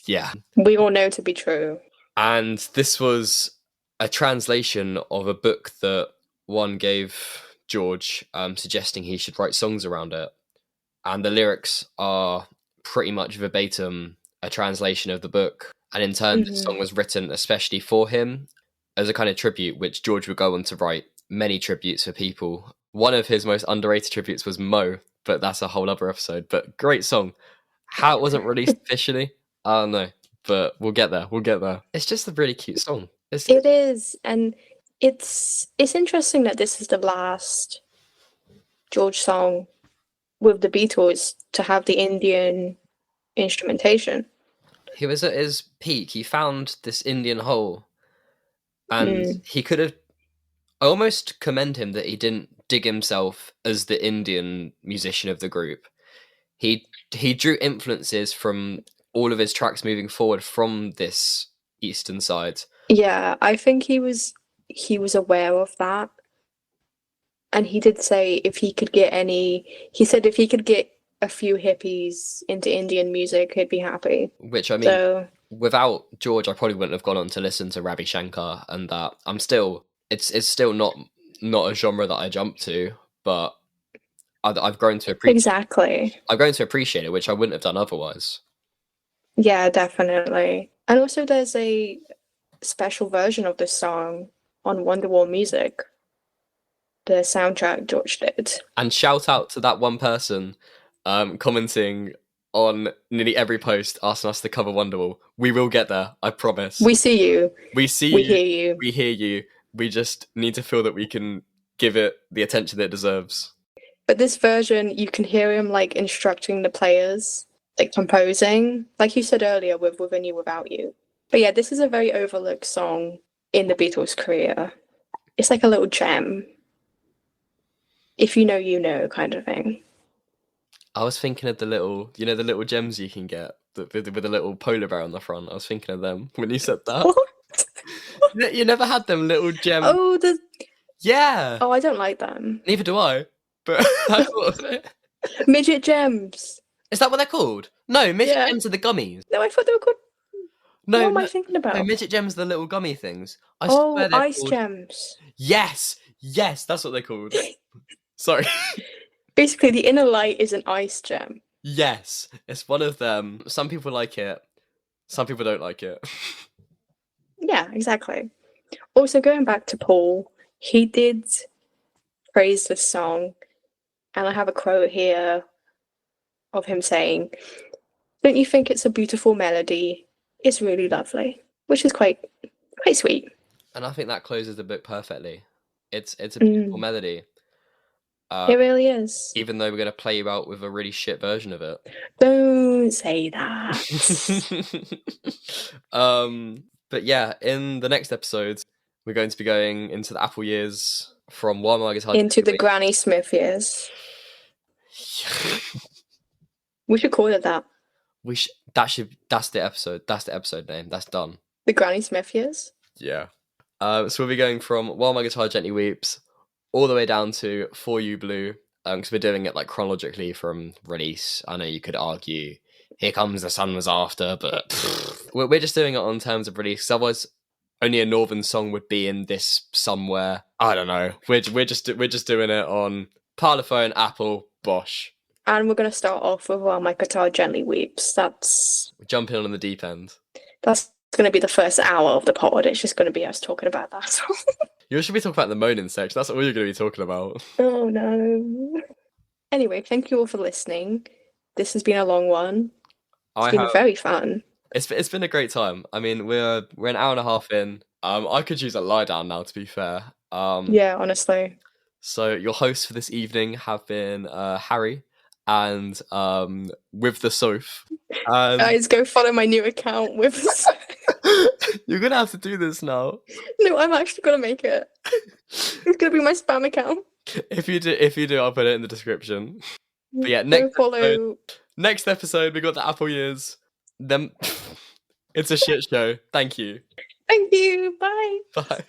yeah. We all know to be true. And this was a translation of a book that one gave George, suggesting he should write songs around it. And the lyrics are pretty much verbatim a translation of the book. And in turn, the song was written especially for him as a kind of tribute, which George would go on to write many tributes for people one of his most underrated tributes was Mo, but that's a whole other episode. But great song. How it wasn't released officially, I don't know, but we'll get there. We'll get there. It's just a really cute song. It is, and it's interesting that this is the last George song with the Beatles to have the Indian instrumentation. He was at his peak. He found this Indian hole, and he could have. I almost commend him that he didn't dig himself as the Indian musician of the group. He drew influences from all of his tracks moving forward from this eastern side. Yeah, I think he was aware of that. And he did say if he could get a few hippies into Indian music, he'd be happy. Which, I mean, So, without George, I probably wouldn't have gone on to listen to Ravi Shankar and that. It's still not a genre that I jump to, but I've grown to appreciate. exactly. I've grown to appreciate it, which I wouldn't have done otherwise. Yeah, definitely. And also there's a special version of this song on Wonderwall Music. The soundtrack George did. And shout out to that one person commenting on nearly every post asking us to cover Wonderwall. We will get there, I promise. We see you. We see We you. hear you. We hear you. We just need to feel that we can give it the attention that it deserves. But this version, you can hear him like instructing the players, like composing, like you said earlier with Within You, Without You. But yeah, this is a very overlooked song in the Beatles' career. It's like a little gem. If you know, you know, kind of thing. I was thinking of the little gems you can get with a little polar bear on the front. I was thinking of them when you said that. What? You never had them little gems. Oh, Yeah. I don't like them. Neither do I. But I thought of it. Midget gems. Is that what they're called? No, midget Yeah. gems are the gummies. No, I thought they were called. No, What am I no, thinking about? no, midget gems are the little gummy things. I Oh, swear they're ice called... gems. Yes, that's what they're called. Sorry. Basically, the inner light is an ice gem. Yes, it's one of them. Some people like it. Some people don't like it. Yeah, exactly. Also, going back to Paul, he did praise this song, and I have a quote here of him saying, "Don't you think it's a beautiful melody? It's really lovely," which is quite sweet. And I think that closes the book perfectly. It's a beautiful melody. It really is. Even though we're going to play you out with a really shit version of it. Don't say that. But yeah, in the next episode, we're going to be going into the Apple years from While My Guitar Into the Granny Smith years. We should call it that. That's the episode. That's the episode name. That's done. The Granny Smith years? Yeah. So we'll be going from While My Guitar Gently Weeps all the way down to For You Blue, because we're doing it like chronologically from release. I know you could argue Here Comes the Sun was after, but we're just doing it on terms of release. 'Cause otherwise, only a Northern song would be in this somewhere. I don't know. We're just doing it on Parlophone, Apple, Bosch. And we're going to start off with While My Guitar Gently Weeps. We're jumping on the deep end. That's going to be the first hour of the pod. It's just going to be us talking about that song. You should be talking about the moaning section. That's all you're going to be talking about. Oh no. Anyway, thank you all for listening. This has been a long one. It's been very fun. It's been a great time. I mean, we're an hour and a half in. I could use a lie down now, to be fair. Yeah, honestly. So your hosts for this evening have been Harry and with the Soph. Guys, go follow my new account with. You're gonna have to do this now. No, I'm actually gonna make it. It's gonna be my spam account. If you do, I'll put it in the description. But yeah, next episode we got the Apple years. Then it's a shit show. Thank you. Thank you. Bye. Bye.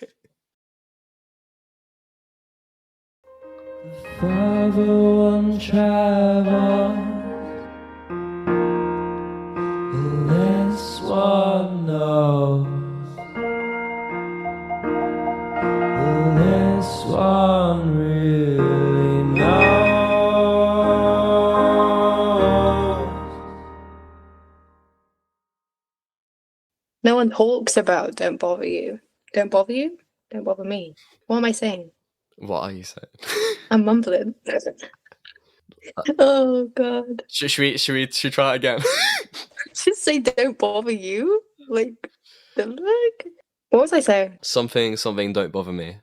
Further one travels, the less one knows, the less one really knows. No one talks about Don't Bother You. Don't bother you? Don't bother me. What am I saying? What are you saying? I'm mumbling. Oh god. Should we try it again? Just say don't bother you. Like, don't look. What was I saying? Something don't bother me.